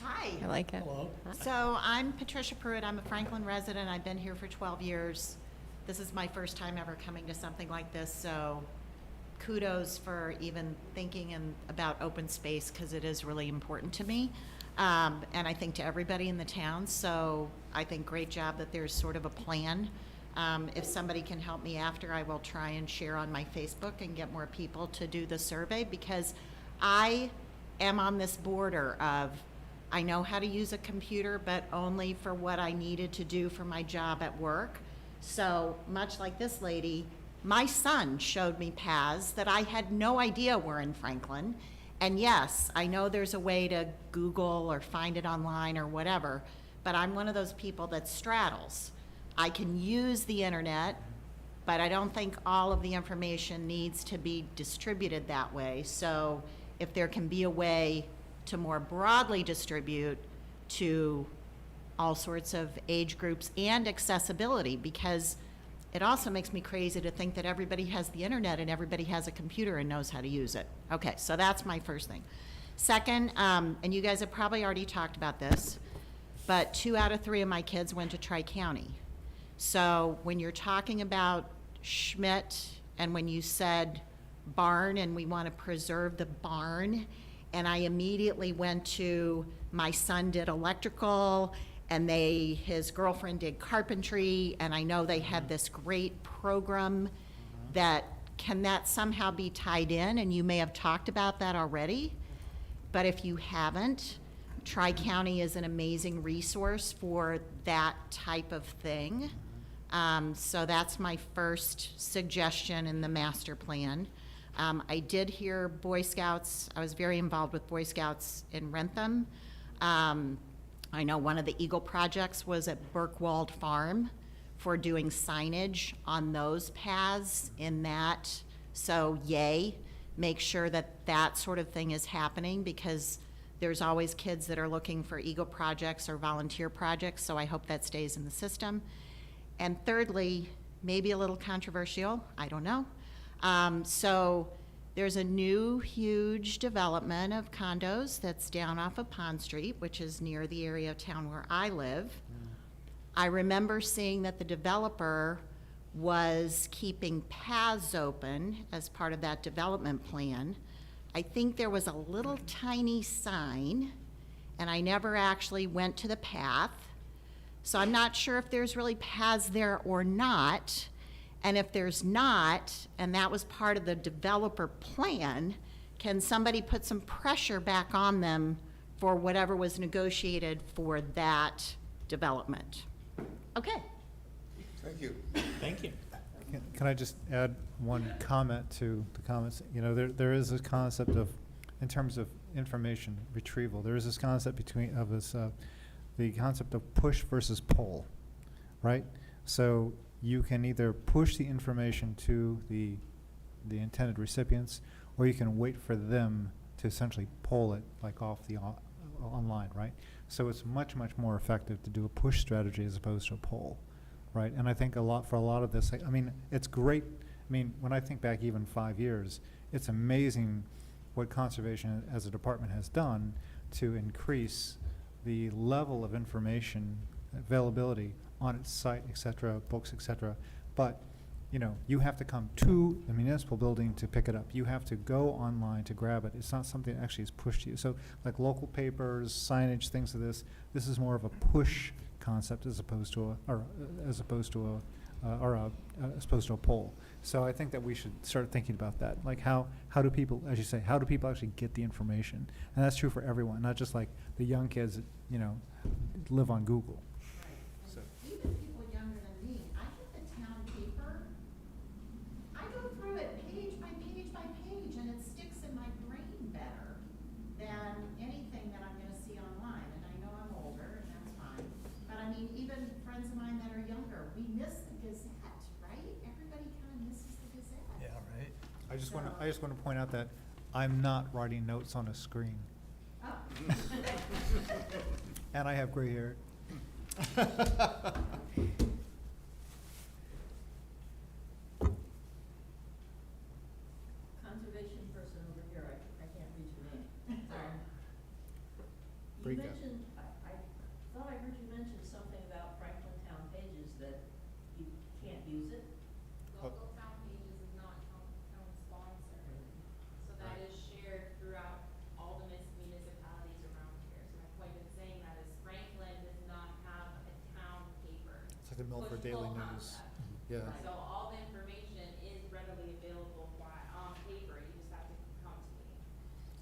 Hi. I like it. So I'm Patricia Pruitt. I'm a Franklin resident. I've been here for 12 years. This is my first time ever coming to something like this, so kudos for even thinking about open space, because it is really important to me. And I think to everybody in the town, so I think great job that there's sort of a plan. If somebody can help me after, I will try and share on my Facebook and get more people to do the survey, because I am on this border of, I know how to use a computer, but only for what I needed to do for my job at work. So much like this lady, my son showed me paths that I had no idea were in Franklin. And yes, I know there's a way to Google or find it online or whatever, but I'm one of those people that straddles. I can use the internet, but I don't think all of the information needs to be distributed that way. So if there can be a way to more broadly distribute to all sorts of age groups and accessibility, because it also makes me crazy to think that everybody has the internet and everybody has a computer and knows how to use it. Okay, so that's my first thing. Second, and you guys have probably already talked about this, but 2 out of 3 of my kids went to Tri-County. So when you're talking about Schmidt, and when you said barn, and we want to preserve the barn, and I immediately went to, my son did electrical, and his girlfriend did carpentry, and I know they had this great program can that somehow be tied in? And you may have talked about that already, but if you haven't, Tri-County is an amazing resource for that type of thing. So that's my first suggestion in the master plan. I did hear Boy Scouts, I was very involved with Boy Scouts in Rentham. I know one of the Eagle projects was at Burkwald Farm for doing signage on those paths in that. So yay, make sure that that sort of thing is happening, because there's always kids that are looking for Eagle projects or volunteer projects, so I hope that stays in the system. And thirdly, maybe a little controversial, I don't know. So there's a new huge development of condos that's down off of Pond Street, which is near the area of town where I live. I remember seeing that the developer was keeping paths open as part of that development plan. I think there was a little tiny sign, and I never actually went to the path. So I'm not sure if there's really paths there or not. And if there's not, and that was part of the developer plan, can somebody put some pressure back on them for whatever was negotiated for that development? Okay. Thank you. Thank you. Can I just add one comment to the comments? You know, there is this concept of, in terms of information retrieval, there is this concept the concept of push versus pull, right? So you can either push the information to the intended recipients, or you can wait for them to essentially pull it like off the online, right? So it's much, much more effective to do a push strategy as opposed to a pull, right? And I think for a lot of this, I mean, it's great. I mean, when I think back even 5 years, it's amazing what conservation as a department has done to increase the level of information availability on its site, et cetera, books, et cetera. But, you know, you have to come to the municipal building to pick it up. You have to go online to grab it. It's not something that actually is pushed to you. So like local papers, signage, things of this is more of a push concept as opposed to a pull. So I think that we should start thinking about that. Like how do people, as you say, how do people actually get the information? And that's true for everyone, not just like the young kids that, you know, live on Google. So. Even people younger than me, I get the town paper. I go through it page by page by page, and it sticks in my brain better than anything that I'm gonna see online. And I know I'm older, and that's fine. But I mean, even friends of mine that are younger, we miss the Gazette, right? Everybody kind of misses the Gazette. Yeah, right. I just want to point out that I'm not writing notes on a screen. Oh. And I have gray hair. Conservation person over here, I can't read your name. You Brika. mentioned, I thought I heard you mention something about Franklin Town Pages, that you can't use it? Local town pages is not town sponsored, so that is shared throughout all the municipalities around here. So my point in saying that is Franklin does not have a town paper. It's like the Milford push-pull Daily News. concept. Yeah. So all the information is readily available on paper, you just have to come to me.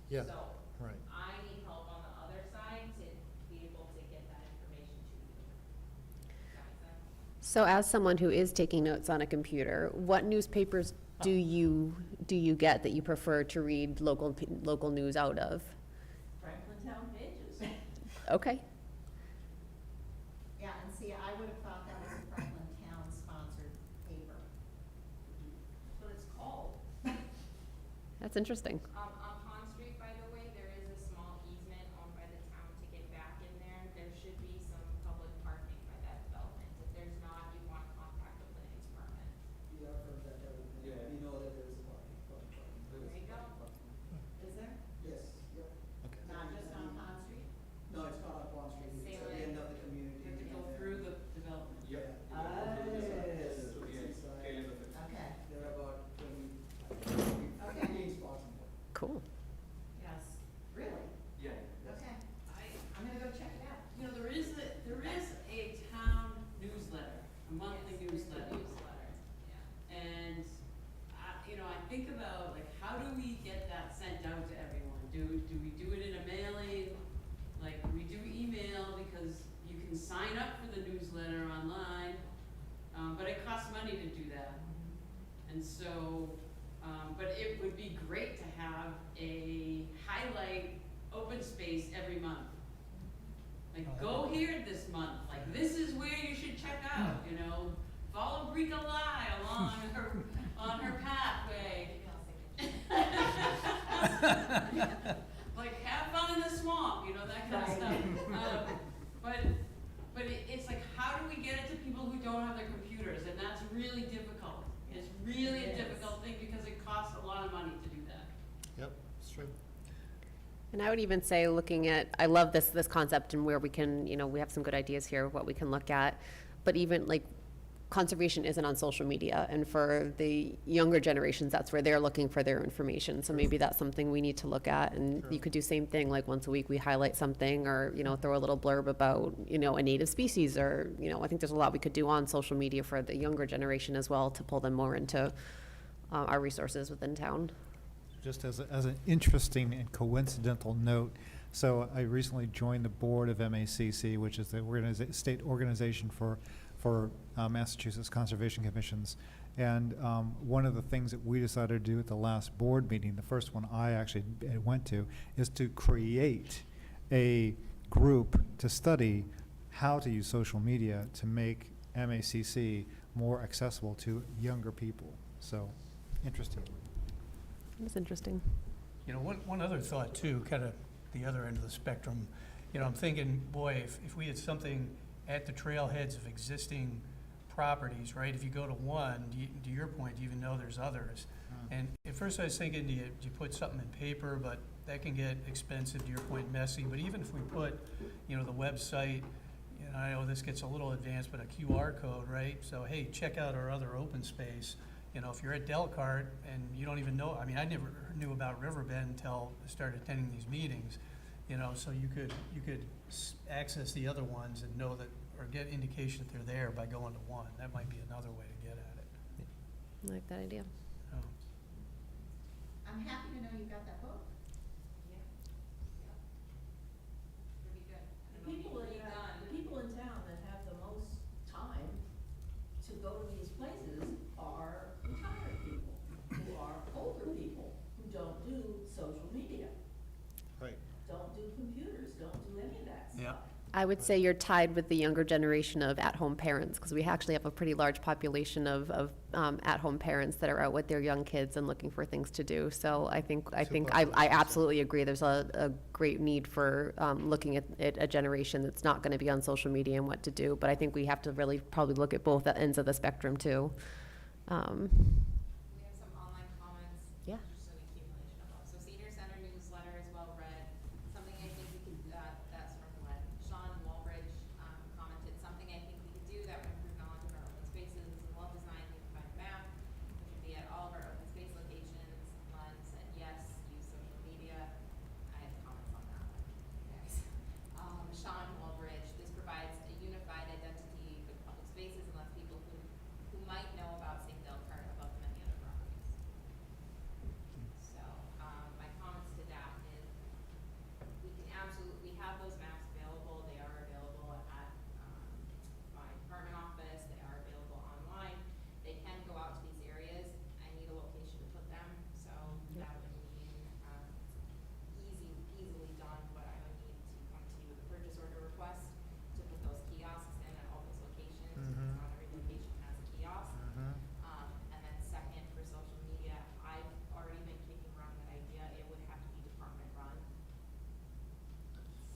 Yeah, So right. I need help on the other side to be able to get that information to you. Does that make sense? So as someone who is taking notes on a computer, what newspapers do you get that you prefer to read local news out of? Franklin Town Pages. Okay. Yeah, and see, I would have thought that was a Franklin Town sponsored paper. That's what it's called. That's interesting. On Pond Street, by the way, there is a small easement owned by the town to get back in there. There should be some public parking by that development. If there's not, you want to contact the planning department. We are from that area. Yeah, we know that there is a parking. There you go. Is there? Yes, yep. Okay. And so, but it would be great to have a highlight open space every month. Like, go here this month, like, this is where you should check out, you know, follow Rika Lai along on her pathway. Like, have fun in the swamp, you know, that kind of stuff. But it's like, how do we get it to people who don't have their computers? And that's really difficult. It's really a difficult thing because it costs a lot of money to do that. Yep, it's true. And I would even say, looking at, I love this concept and where we can, you know, we have some good ideas here of what we can look at. But even like conservation isn't on social media, and for the younger generations, that's where they're looking for their information. So maybe that's something we need to look at, and you could do same thing, like once a week we highlight something, or, you know, throw a little blurb about, you know, a native species, or, you know, I think there's a lot we could do on social media for the younger generation as well, to pull them more into our resources within town. Just as an interesting and coincidental note, so I recently joined the board of MACC, which is the state organization for Massachusetts Conservation Commissions. And one of the things that we decided to do at the last board meeting, the first one I actually went to, is to create a group to study how to use social media to make MACC more accessible to younger people. So, interesting. That's interesting. You know, one other thought too, kind of the other end of the spectrum, you know, I'm thinking, boy, if we had something at the trailheads of existing properties, right? If you go to one, to your point, do you even know there's others? And at first I was thinking, do you put something in paper, but that can get expensive, to your point, messy. But even if we put, you know, the website, you know, I know this gets a little advanced, but a QR code, right? So, hey, check out our other open space. You know, if you're at Delcart and you don't even know, I mean, I never knew about Riverbend until I started attending these meetings, you know, so you could access the other ones and know that, or get indication that they're there by going to one. That might be another way to get at it. I like that idea. So, I'm happy to know you got that book. The people in town that have the most time to go to these places are retired people, who are older people, who don't do social media, Right. don't do computers, don't do any of that stuff. yeah. I would say you're tied with the younger generation of at-home parents, because we actually have a pretty large population of at-home parents that are out with their young kids and looking for things to do. So I think I absolutely agree. There's a great need for looking at a generation that's not going to be on social media and what to do. But I think we have to really probably look at both ends of the spectrum too. We have some online comments. Yeah. Just an accumulation of them. So senior center newsletter is well read. Something I think we could, that's from what Sean Walbridge commented, something I think we could do that would improve knowledge of our open spaces is a well-designed unified map, which would be at all of our open space locations. Len said yes, use social media. I have comments on that one. Yes. Sean Walbridge, this provides a unified identity for the public spaces and lets people who might know about St. Delcart about the many other properties. So, my comments to that is, we can absolutely have those maps available. They are available at, my department office. They are available online. They can go out to these areas. I need a location to put them, so that would mean, easily done, but I would need to come to you with a purchase order request to put those kiosks in at all those locations. Mhm. Not every location has a kiosk. And then second, for social media, I've already been kicking around that idea. It would have to be department run.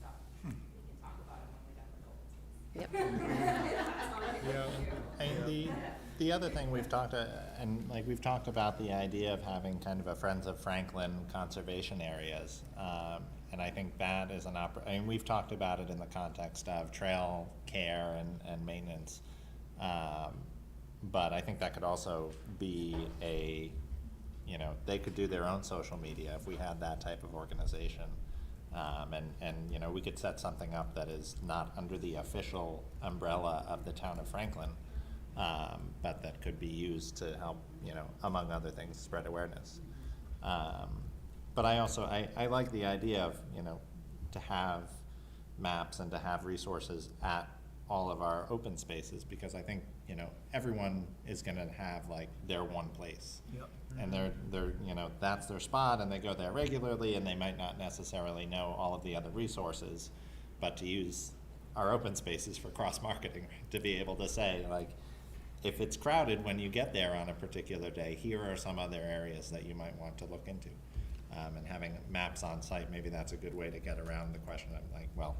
So, we can talk about it when we're done with open space. Yep. That's all I can do. And the other thing we've talked, we've talked about the idea of having kind of a Friends of Franklin conservation areas. And I think that is I mean, we've talked about it in the context of trail care and maintenance. But I think that could also be they could do their own social media if we had that type of organization. And you know, we could set something up that is not under the official umbrella of the town of Franklin, but that could be used to help, you know, among other things, spread awareness. But I like the idea of, you know, to have maps and to have resources at all of our open spaces, because I think, you know, everyone is gonna have like their one place. Yep. And they're, you know, that's their spot, and they go there regularly, and they might not necessarily know all of the other resources, but to use our open spaces for cross-marketing, to be able to say, like, if it's crowded when you get there on a particular day, here are some other areas that you might want to look into. And having maps on site, maybe that's a good way to get around the question of like, well,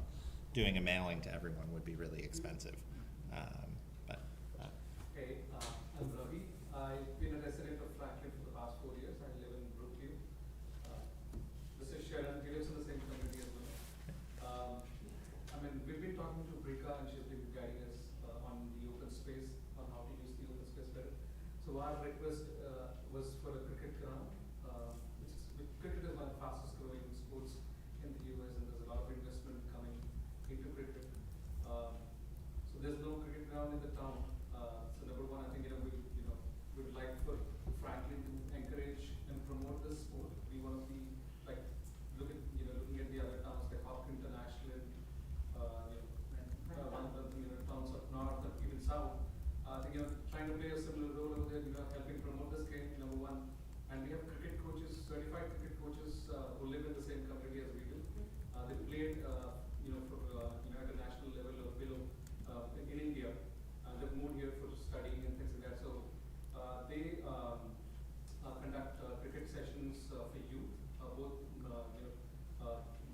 doing a mailing to everyone would be really expensive. But Hey, I'm Ravi. I've been a resident of Franklin for the past 4 years. I live in Brooklyn. This is Sharon. He lives in the same community as well. I mean, we've been talking to Brika, and she's been guiding us on the open space, on how to use the open space better. So our request was for a cricket ground, cricket is one of the fastest growing sports in the US, and there's a lot of investment coming into cricket. So there's no cricket ground in the town. So number one, I think, we'd like for Franklin to encourage and promote this sport. We want to be like, looking at the other towns like Hopkins, Ashland, towns up north and even south. I think, trying to play a similar role over there, helping promote this game, number one. And we have cricket coaches, certified cricket coaches who live in the same community as we do. They played, at a national level or below in India. They've moved here for studying and things like that. So they conduct cricket sessions for youth, both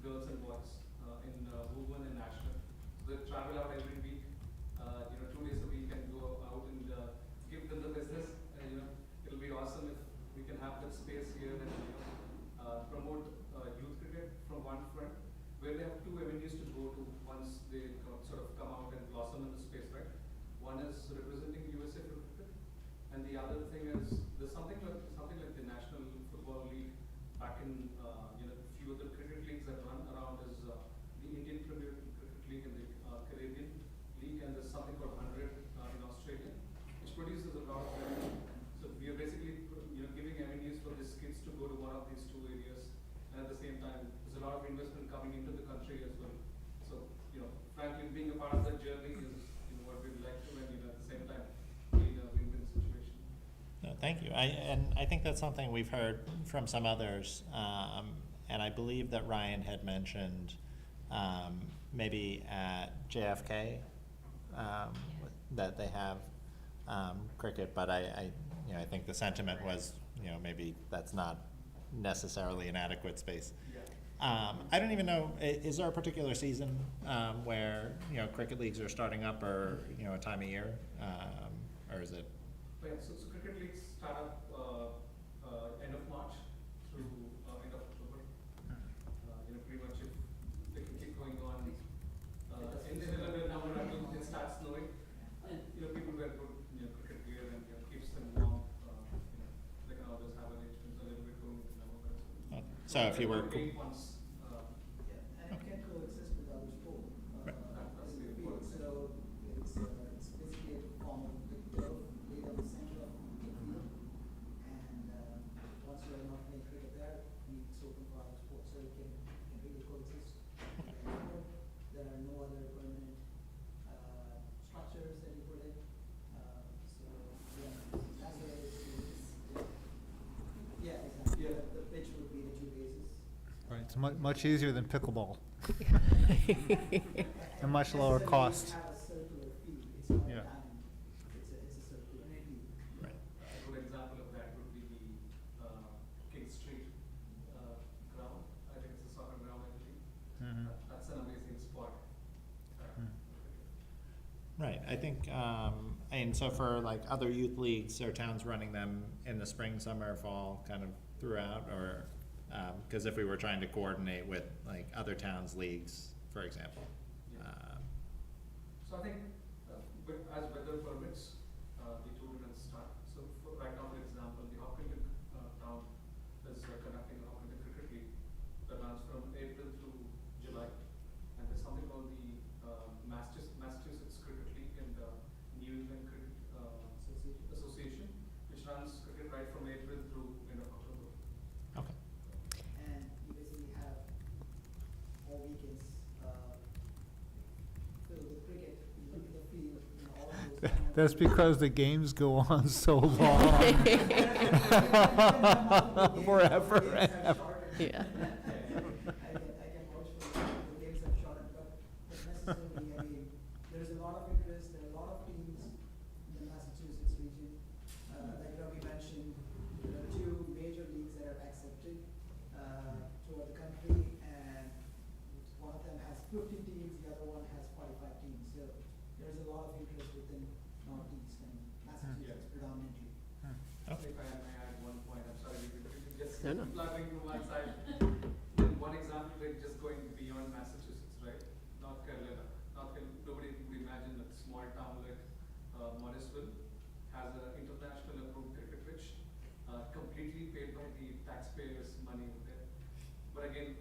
girls and boys in Woburn and Ashland. So they travel out every week, 2 days a week, and go out and give them the business. It'll be awesome if we can have that space here and promote youth cricket from one front, where they have two avenues to go to once they sort of come out and blossom in the space, right? One is representing USA for cricket, and the other thing is there's something like the National Football League back in a few of the cricket leagues that run around is the Indian Premier Cricket League and the Caribbean League, and there's something called 100 in Australia, which produces a lot of revenue. So we are basically giving avenues for these kids to go to one of these two areas, and at the same time, there's a lot of investment coming into the country as well. So, frankly, being a part of that journey is what we'd like to, and at the same time, being a win-win situation. no, thank you. I think that's something we've heard from some others, and I believe that Ryan had mentioned maybe at JFK that they have cricket, but I think the sentiment was, maybe that's not necessarily an adequate space. I don't even know, is there a particular season where, cricket leagues are starting up, or, a time of year, or is it? Yeah, so cricket leagues start up end of March through end of October. Pretty much if they can keep going on in the November until it starts snowing, and people wear good cricket gear and keeps them warm. They can always have arrangements a little bit going into November. So if you were. Once, and it can coexist with other sport. That's the important thing. So it's basically a form of the turf laid on the center of the field, and once you're not playing cricket there, it's open for other sports, so it can really coexist. And there are no other permanent structures that you put in. So that's the way it is. Yeah, exactly. Yeah. The pitch would be the two bases. Right, it's much easier than pickleball. And much lower cost. Have a circular field, it's not a Yeah. diamond, it's a circular field. Right. A good example of that would be the King Street ground. I think it's a soccer ground, I believe. Mhm. That's an amazing spot. Right, I think, and so for like other youth leagues, are towns running them in the spring, summer, fall, kind of throughout, or, because if we were trying to coordinate with like other towns' leagues, for example. So I think as weather permits, the tournaments start. So right now, for example, the Hopkins town is conducting a Hopkins Cricket League that runs from April through July. And there's something called the Massachusetts Cricket League and New England Cricket Association, which runs cricket right from April through end of October. Okay. And you basically have all weekends filled with cricket. You That's because the games go on so long. Forever and ever. Yeah. I can vouch for that. The games have shortened, but necessarily, I mean, there's a lot of interest, there are a lot of teams in the Massachusetts region. Like Ravi mentioned, there are 2 major leagues that are accepted throughout the country, and one of them has 50 teams, the other one has 45 teams. So there's a lot of interest within Northeast and Massachusetts predominantly. If I may add one point, I'm sorry, we just No, no. plugging to one side. One example, like just going beyond Massachusetts, right? North Carolina. Nobody would imagine that small town like Morrisville has an international approved cricket pitch, completely paid by the taxpayers' money over there. But again,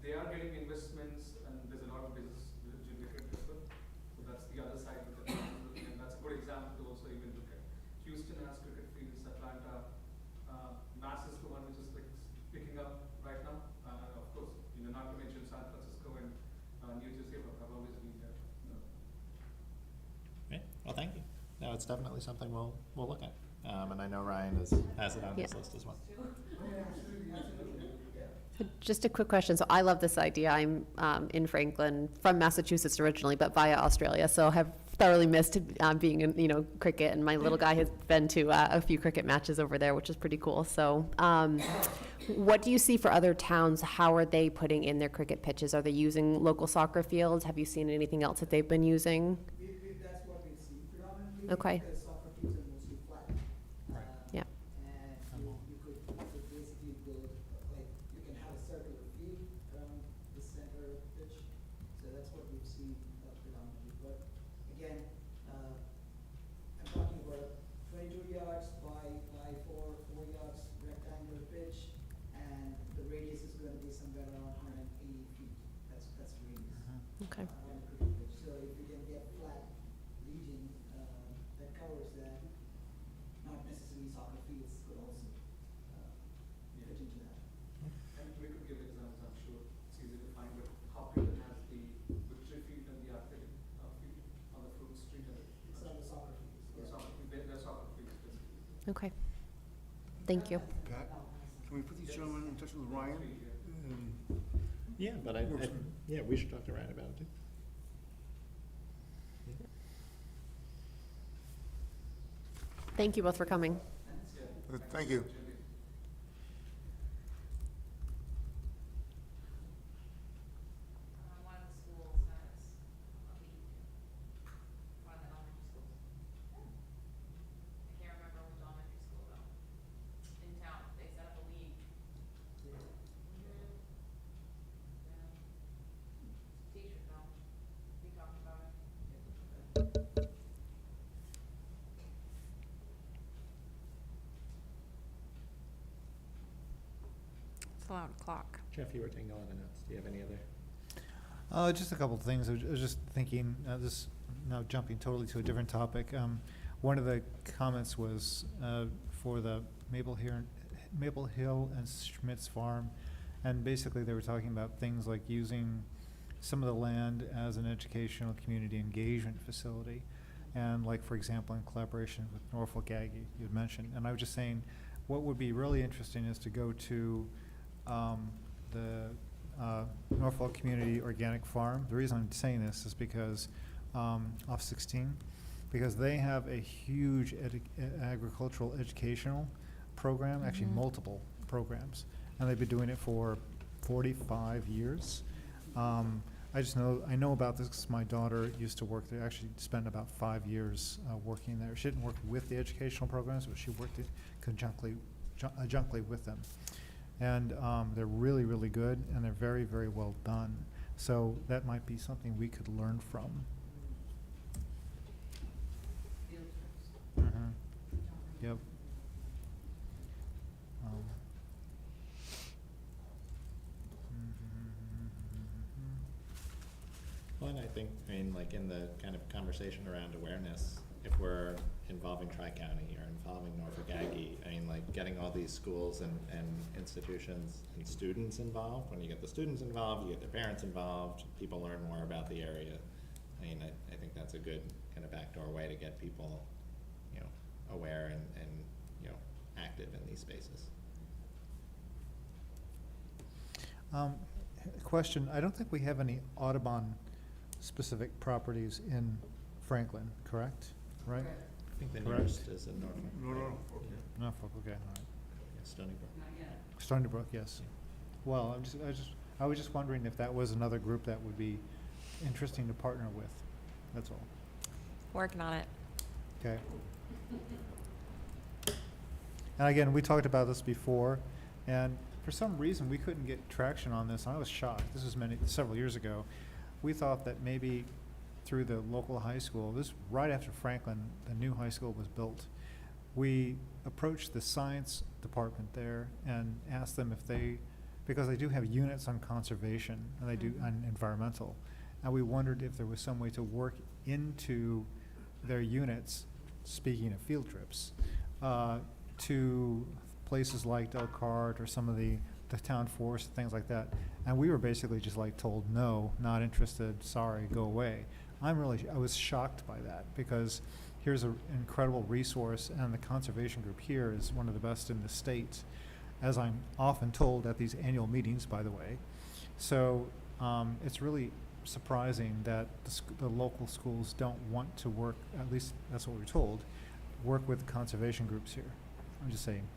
they are getting investments, and there's a lot of business with cricket as well. So that's the other side of it. And that's a good example to also even look at. Houston has cricket fields, Atlanta, Mass is the one which is like picking up right now. Of course, not to mention San Francisco and New Jersey have always been there. Okay, well, thank you. No, it's definitely something we'll look at. And I know Ryan has it on his Yeah. list as well. Just a quick question. So I love this idea. I'm in Franklin, from Massachusetts originally, but via Australia. So have thoroughly missed being in, cricket. And my little guy has been to a few cricket matches over there, which is pretty cool. So what do you see for other towns? How are they putting in their cricket pitches? Are they using local soccer fields? Have you seen anything else that they've been using? That's what we see predominantly. Okay. Because soccer fields are mostly flat. Yeah. And you could basically build, like, you can have a circular field around the center of the pitch. So that's what we've seen predominantly. But again, I'm talking about 22 yards by 4 yards rectangular pitch, and the radius is going to be somewhere around 180 feet. That's the radius. Okay. On a cricket pitch. So if we can get flat region that covers that, not necessarily soccer fields could also fit into that. And we could give examples, I'm sure it's easy to find, but Hopkinton has the Victory Field and the athletic field on the Fruit Street. It's on the soccer fields. The soccer field, they're soccer fields basically. Okay. Thank you. Pat, can we put these gentlemen in touch with Ryan? Yeah, but we should talk to Ryan about it too. Thank you both for coming. Thank you. One of the schools has a league, one of the elementary schools. I can't remember which elementary school though. In town, they set up a league. Yeah. Teacher though, we talked about it. It's a loud clock. Jeff, you were taking a lot of notes. Do you have any other? Just a couple of things. I was just thinking, this, now jumping totally to a different topic. One of the comments was for the Maple Hill and Schmidt's Farm. And basically they were talking about things like using some of the land as an educational community engagement facility. And like, for example, in collaboration with Norfolk Aggie, you had mentioned. And I was just saying, what would be really interesting is to go to the Norfolk Community Organic Farm. The reason I'm saying this is because off 16, because they have a huge agricultural educational program, actually multiple programs, and they've been doing it for 45 years. I know about this because my daughter used to work there, actually spent about 5 years working there. She didn't work with the educational programs, but she worked adjunctly with them. And they're really, really good, and they're very, very well done. So that might be something we could learn from. Yep. Well, and I think, like in the kind of conversation around awareness, if we're involving Tri-County or involving Norfolk Aggie, like getting all these schools and institutions and students involved, when you get the students involved, you get their parents involved, people learn more about the area. I mean, I think that's a good kind of backdoor way to get people, you know, aware and, you know, active in these spaces. Question, I don't think we have any Audubon-specific properties in Franklin, correct? Right? I think the Correct. nearest is in Norfolk. Norfolk, okay, all right. Yeah, Stony Brook. Stony Brook, yes. Well, I was just wondering if that was another group that would be interesting to partner with, that's all. Working on it. Okay. And again, we talked about this before, and for some reason, we couldn't get traction on this, and I was shocked. This was several years ago. We thought that maybe through the local high school, this right after Franklin, the new high school was built, we approached the science department there and asked them if they, because they do have units on conservation, and they do on environmental, and we wondered if there was some way to work into their units, speaking of field trips, to places like Delcarte or some of the town forest, things like that. And we were basically just like told, no, not interested, sorry, go away. I was shocked by that, because here's an incredible resource, and the conservation group here is one of the best in the state, as I'm often told at these annual meetings, by the way. So it's really surprising that the local schools don't want to work, at least that's what we're told, work with conservation groups here. I'm just saying.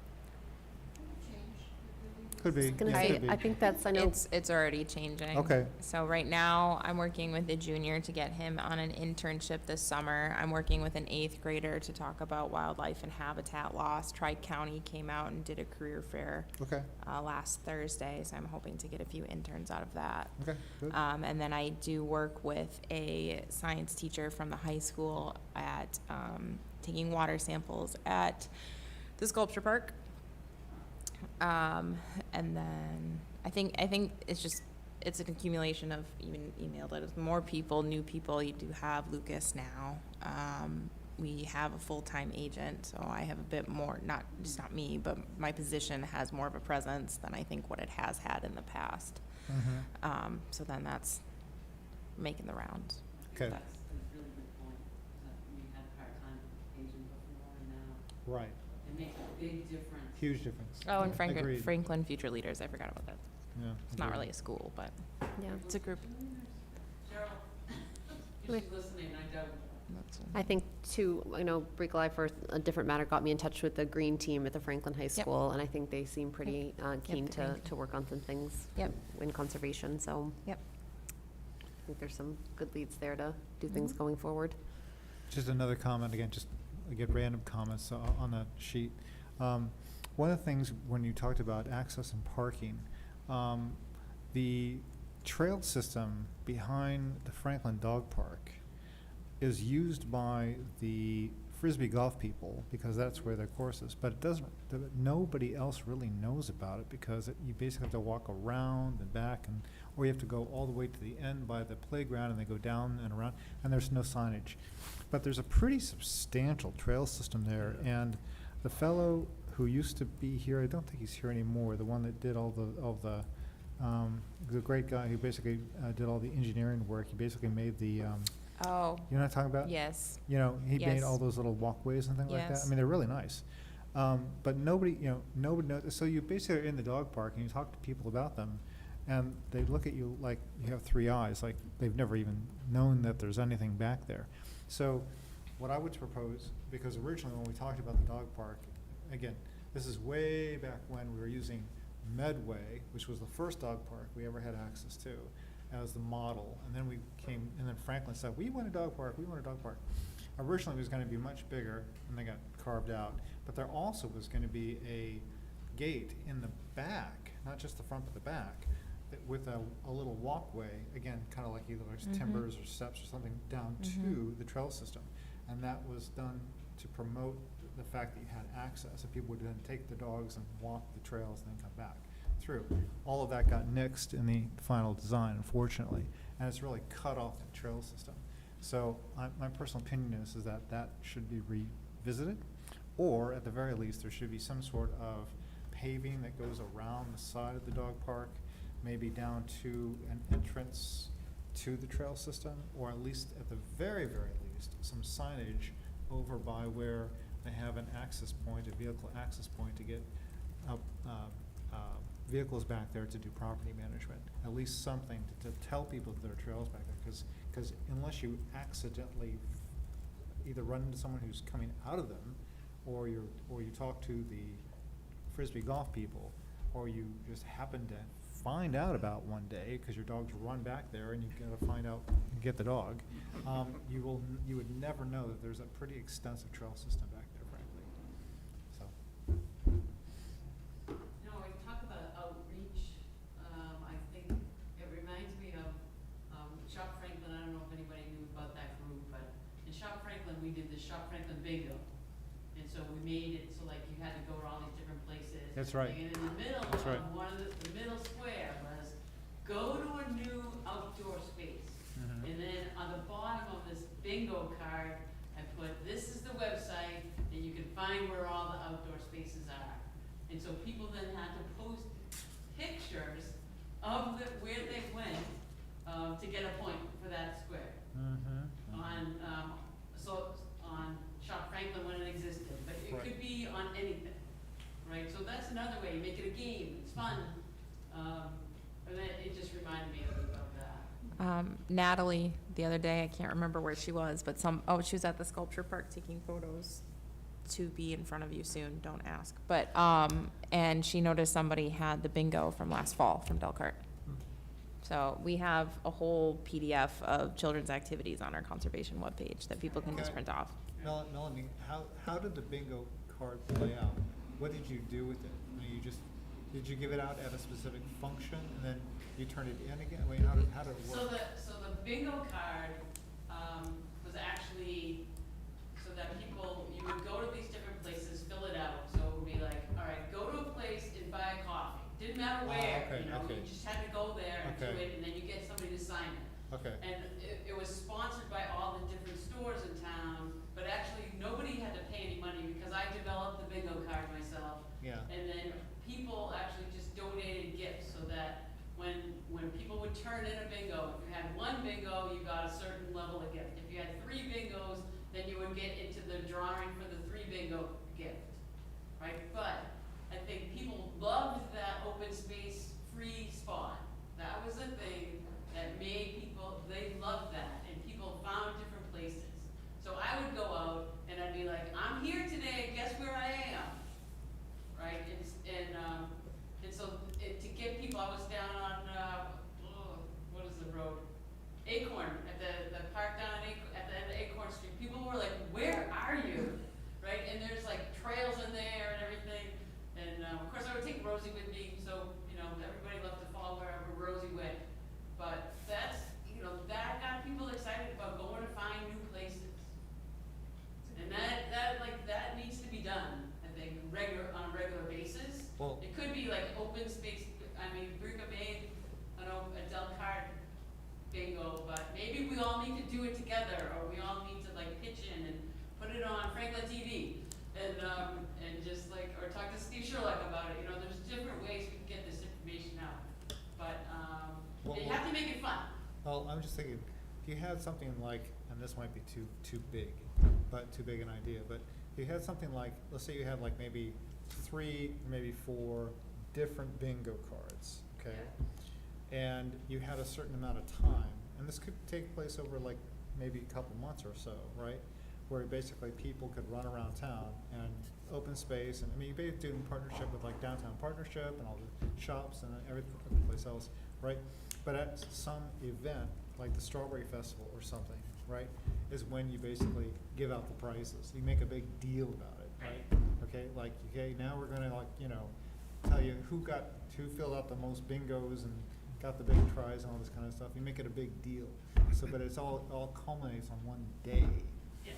Could be, Gonna yeah, say, could be. I think that's, I know, It's already changing. Okay. So right now, I'm working with a junior to get him on an internship this summer. I'm working with an 8th grader to talk about wildlife and habitat loss. Tri-County came out and did a career fair Okay, last Thursday, so I'm hoping to get a few interns out of that. okay, good. And then I do work with a science teacher from the high school at taking water samples at the sculpture park. And then I think it's an accumulation of even emailed letters. More people, new people. You do have Lucas now. We have a full-time agent, so I have a bit more, not me, but my position has more of a presence than I think what it has had in the past. Mhm. So then that's making the rounds. Okay, That's a really good point, that we had a part-time agent before, and now right, it makes a big difference. huge difference. Oh, and Agreed. Franklin Future Leaders, I forgot about that. Yeah, It's not agreed. really a school, but yeah. it's a group. Cheryl, if she's listening, I doubt. I think too, you know, Bricolai for a different matter got me in touch with the green team at the Franklin High School, and I think they seem pretty keen the green to work on some things Yep. in conservation, so Yep. I think there's some good leads there to do things Mhm. going forward. Just another comment, again, just, I get random comments on the sheet. One of the things, when you talked about access and parking, the trail system behind the Franklin Dog Park is used by the Frisbee golf people, because that's where their course is, but it doesn't, nobody else really knows about it, because you basically have to walk around and back, or you have to go all the way to the end by the playground and then go down and around, and there's no signage. But there's a pretty substantial trail system there, and the fellow who used to be here, I don't think he's here anymore, the one that did all the great guy who basically did all the engineering work, he basically made the, Oh, you know what I'm talking about? yes. You know, he made Yes. all those little walkways and things like that. I Yes. mean, they're really nice. But nobody knows, so you basically are in the dog park and you talk to people about them, and they look at you like you have 3 eyes, like they've never even known that there's anything back there. So what I would propose, because originally when we talked about the dog park, again, this is way back when we were using Medway, which was the first dog park we ever had access to, as the model, and then and then Franklin said, we want a dog park, we want a dog park. Originally, it was gonna be much bigger, and they got carved out, but there also was gonna be a gate in the back, not just the front, but the back, with a little walkway, again, kinda like either there's Mhm. timbers or steps or something down to Mhm. the trail system. And that was done to promote the fact that you had access, that people would then take the dogs and walk the trails and then come back through. All of that got nixed in the final design, unfortunately, and it's really cut off the trail system. So my personal opinion is that that should be revisited, or at the very least, there should be some sort of paving that goes around the side of the dog park, maybe down to an entrance to the trail system, or at least, at the very, very least, some signage over by where they have an access point, a vehicle access point to get vehicles back there to do property management. At least something to tell people that there are trails back there, because unless you accidentally either run into someone who's coming out of them, or you talk to the Frisbee golf people, or you just happen to find out about one day, because your dogs run back there and you gotta find out, get the dog, you would never know that there's a pretty extensive trail system back there, frankly, so. You know, we talk about outreach, I think it reminds me of, Shop Franklin. I don't know if anybody knew about that group, but in Shop Franklin, we did the Shop Franklin bingo. And so we made it so like you had to go to all these different places. That's right. And in the middle That's right. of one of the middle square was, go to a new outdoor space. Mhm. And then on the bottom of this bingo card, I put, this is the website, and you can find where all the outdoor spaces are. And so people then had to post pictures of where they went, to get a point for that square. On Shop Franklin when it existed, but it Right. could be on anything, right? So that's another way, you make it a game, it's fun. And then it just reminded me of that. Natalie, the other day, I can't remember where she was, but she was at the sculpture park taking photos. To be in front of you soon, don't ask. But, and she noticed somebody had the bingo from last fall from Delcart. So we have a whole PDF of children's activities on our conservation webpage that people can just print off. Melanie, how did the bingo card play out? What did you do with it? I mean, did you give it out at a specific function, and then you turn it in again? I mean, how did it work? So the bingo card, was actually so that you would go to these different places, fill it out. So it would be like, all right, go to a place and buy a coffee. Didn't matter where, okay, okay. you just had to go there and do Okay. it, and then you get somebody to sign it. Okay. And it was sponsored by all the different stores in town, but actually nobody had to pay any money because I developed the bingo card myself. Yeah. And then people actually just donated gifts so that when people would turn in a bingo, if you had one bingo, you got a certain level of gift. If you had 3 bingos, then you would get into the drawing for the 3 bingo gift, right? But I think people loved that open space free spot. That was a thing that made people, they loved that, and people found different places. So I would go out and I'd be like, I'm here today, guess where I am? Right? And so to get people, I was down on, what is the road? Acorn, at the park down at the end of Acorn Street. People were like, where are you? Right? And there's like trails in there and everything. And of course I would take Rosie with me, so, everybody loved to follow wherever Rosie went. But that's, that got people excited about going to find new places. And that needs to be done, I think, on a regular basis. Well- It could be like open space, Brika made, a Delcart bingo, but maybe we all need to do it together, or we all need to pitch in and put it on Franklin TV. And just or talk to Steve Sherlock about it, there's different ways we can get this information out. But, you have to make it fun. Well, I'm just thinking, if you had something like, and this might be too big an idea, but if you had something like, let's say you had maybe 3, maybe 4 different bingo cards, okay? And you had a certain amount of time, and this could take place over maybe a couple months or so, right? Where basically people could run around town and open space, and you basically do it in partnership with Downtown Partnership and all the shops and every place else, right? But at some event, like the Strawberry Festival or something, right, is when you basically give out the prizes. You make a big deal about it, right? Okay, now we're gonna tell you who filled out the most bingos and got the big prize and all this kind of stuff. You make it a big deal. So, but it's all culminates on one day. Yes.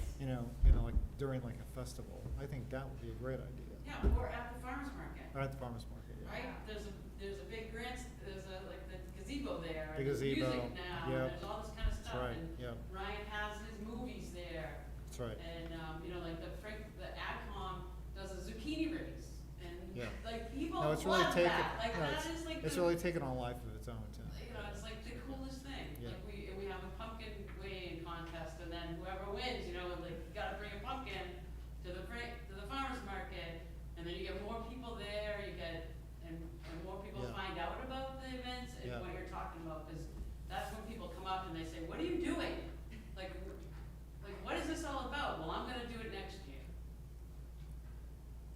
During a festival. I think that would be a great idea. Yeah, or at the farmer's market. Or at the farmer's market, yeah. Right? There's a big there's the gazebo there. The and there's gazebo, music now, yep. and there's all this kind of stuff. right, And yep. Ryan has his movies there. That's right. And, the AdCom does a zucchini race. And, Yeah. people No, it's really love taken, that. no, That is it's really taken on a life of its own, too. it's the coolest thing. Yeah. We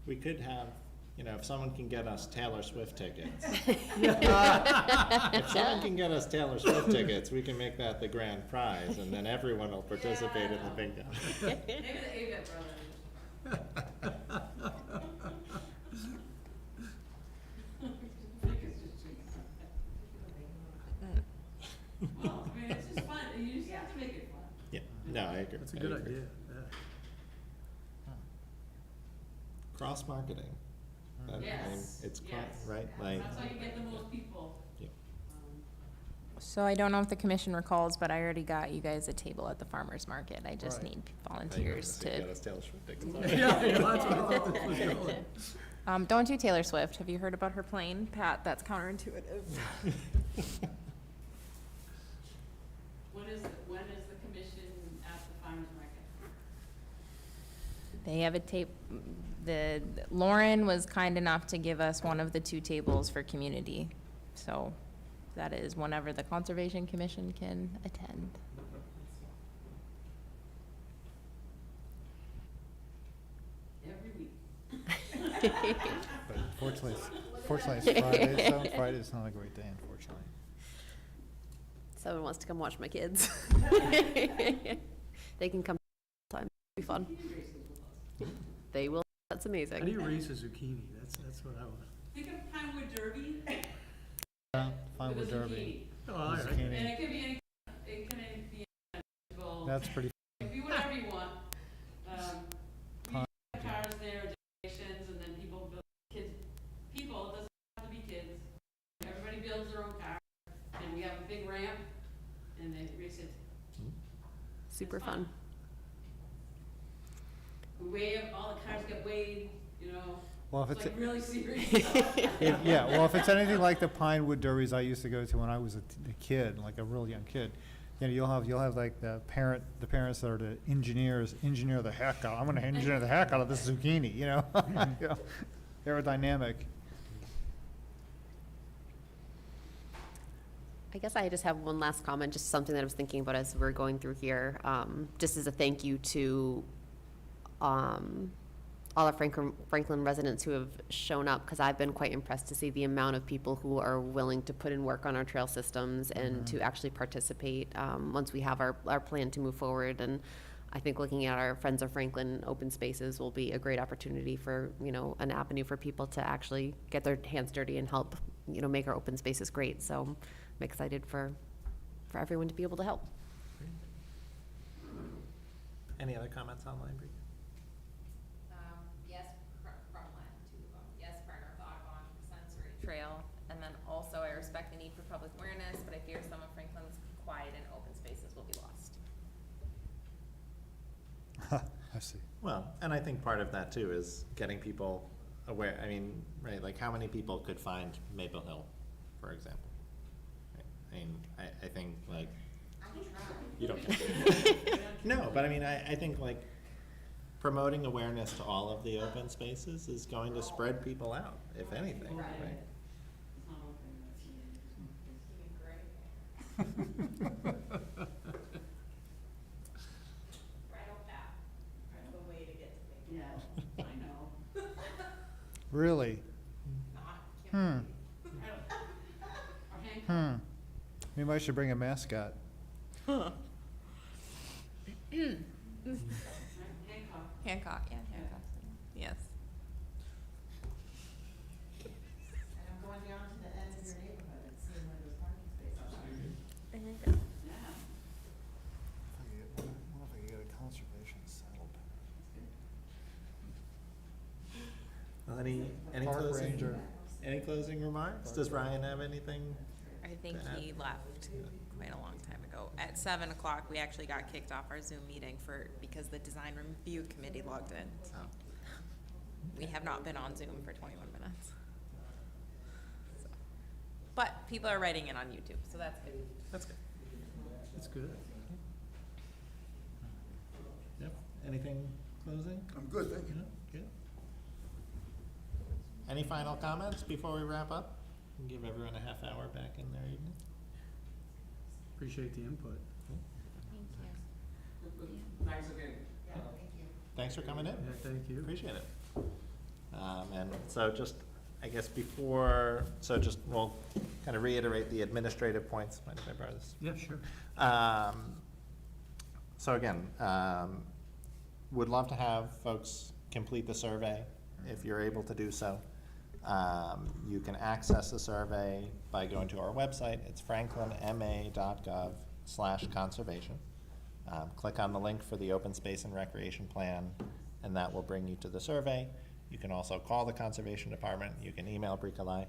We could have, if someone can get us Taylor Swift tickets. If someone can get us Taylor Swift tickets, we can make that the grand prize, and then everyone will participate in the bingo. Maybe the Avett brothers. Well, I mean, it's just fun, you just have to make it fun. Yeah, no, I agree. That's a I good agree. idea, yeah. Cross-marketing. That- I mean, Yes, It's cross, yes. right? Like, That's how you get the most people. yeah. So I don't know if the commission recalls, but I already got you guys a table at the farmer's market. I just Right. need volunteers Get to. us Taylor Swift tickets. Yeah, that's what I thought this was going. Don't do Taylor Swift. Have you heard about her plane, Pat? That's counterintuitive. When is the commission at the farmer's market? They have a tape, Lauren was kind enough to give us one of the 2 tables for community. So that is whenever the Conservation Commission can attend. Every week. But fortunately, it's Friday, so Friday's not a great day, unfortunately. Someone wants to come watch my kids. They can come time. It'll be fun. They will. That's amazing. How do you raise a zucchini? That's what I want. Think of Pinewood Derby. Fine with a Derby. Oh, all right. And it could be any, it can be any vegetable. That's pretty. It could be whatever you want. We have cars there, donations, and then people build, kids, people, it doesn't have to be kids. Everybody builds their own car, and we have a big ramp, and they race it. Super It's fun. We weigh, all the cars get weighed, Well, if it's it's, like really serious. yeah, well, if it's anything like the Pinewood Derbies I used to go to when I was a kid, like a real young kid, you'll have like the parents that are the engineer the heck out. I'm gonna engineer the heck out of this zucchini, aerodynamic. I guess I just have one last comment, just something that I was thinking about as we're going through here, just as a thank you to all the Franklin residents who have shown up, because I've been quite impressed to see the amount of people who are willing to put in work on our trail systems and to actually participate once we have our plan to move forward. And I think looking at our Friends of Franklin open spaces will be a great opportunity for, an avenue for people to actually get their hands dirty and help, make our open spaces great. So I'm excited for everyone to be able to help. Any other comments online, Bree? Yes, from land to yes, partner of Audubon sensory trail. And then also I respect the need for public awareness, but I fear some of Franklin's quiet and open spaces will be lost. I see. Well, and I think part of that too is getting people aware. I mean, right, like how many people could find Maple Hill, for example? Right? I mean, I think like, you don't. No, but I mean, I think like promoting awareness to all of the open spaces is going to spread people out, if anything, right? Yeah, I know. Really? Hmm. Or Hancock. Maybe I should bring a mascot. Hancock. Hancock, yeah, Hancock. Yes. And I'm going down to the end of your neighborhood and seeing where those parking spaces are. Yeah. I wonder if I could get a conservation saddle. Well, any Park closing, ranger. any closing remarks? Does Ryan have anything? I think he left quite a long time ago. At 7 o'clock, we actually got kicked off our Zoom meeting because the design review committee logged in. So we have not been on Zoom for 21 minutes. So. But people are writing in on YouTube, so that's good. That's good. That's good. Yep. Anything closing? I'm good, thank you. Good. Any final comments before we wrap up? And give everyone a half hour back in their evening. Appreciate the input. Thanks again. Thanks for coming in. Yeah, thank you. Appreciate it. And so just, I guess we'll kind of reiterate the administrative points. Mind if I borrow this? Yeah, sure. So again, would love to have folks complete the survey if you're able to do so. You can access the survey by going to our website. It's franklinma.gov/conservation. Click on the link for the open space and recreation plan, and that will bring you to the survey. You can also call the conservation department. You can email Bricolai.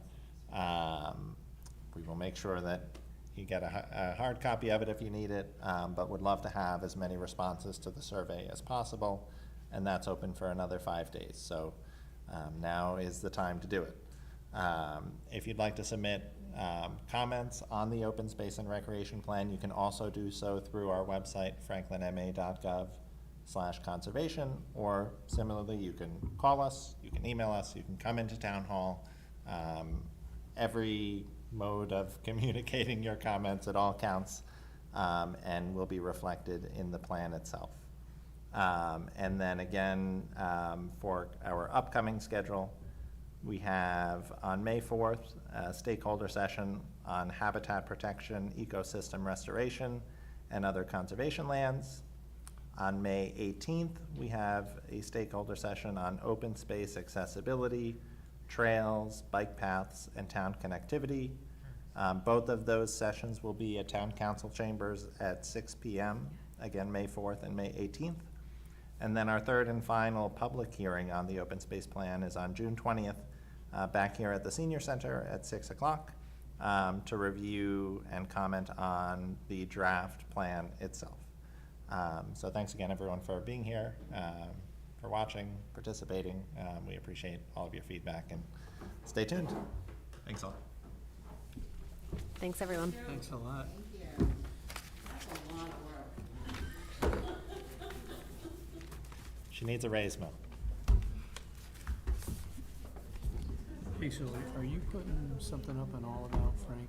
We will make sure that you get a hard copy of it if you need it, but would love to have as many responses to the survey as possible, and that's open for another 5 days. So now is the time to do it. If you'd like to submit comments on the open space and recreation plan, you can also do so through our website, franklinma.gov/conservation, or similarly, you can call us, you can email us, you can come into town hall. Every mode of communicating your comments, it all counts, and will be reflected in the plan itself. And then again, for our upcoming schedule, we have on May 4th, a stakeholder session on habitat protection, ecosystem restoration, and other conservation lands. On May 18th, we have a stakeholder session on open space accessibility, trails, bike paths, and town connectivity. Both of those sessions will be at Town Council Chambers at 6 p.m., again, May 4th and May 18th. And then our third and final public hearing on the open space plan is on June 20th, back here at the Senior Center at 6 o'clock, to review and comment on the draft plan itself. So thanks again, everyone, for being here, for watching, participating. We appreciate all of your feedback, and stay tuned. Thanks all. Thanks, everyone. Thanks a lot. Thank you. That's a lot of work. She needs a raise, Mo. Hey, so are you putting something up on All About Franklin?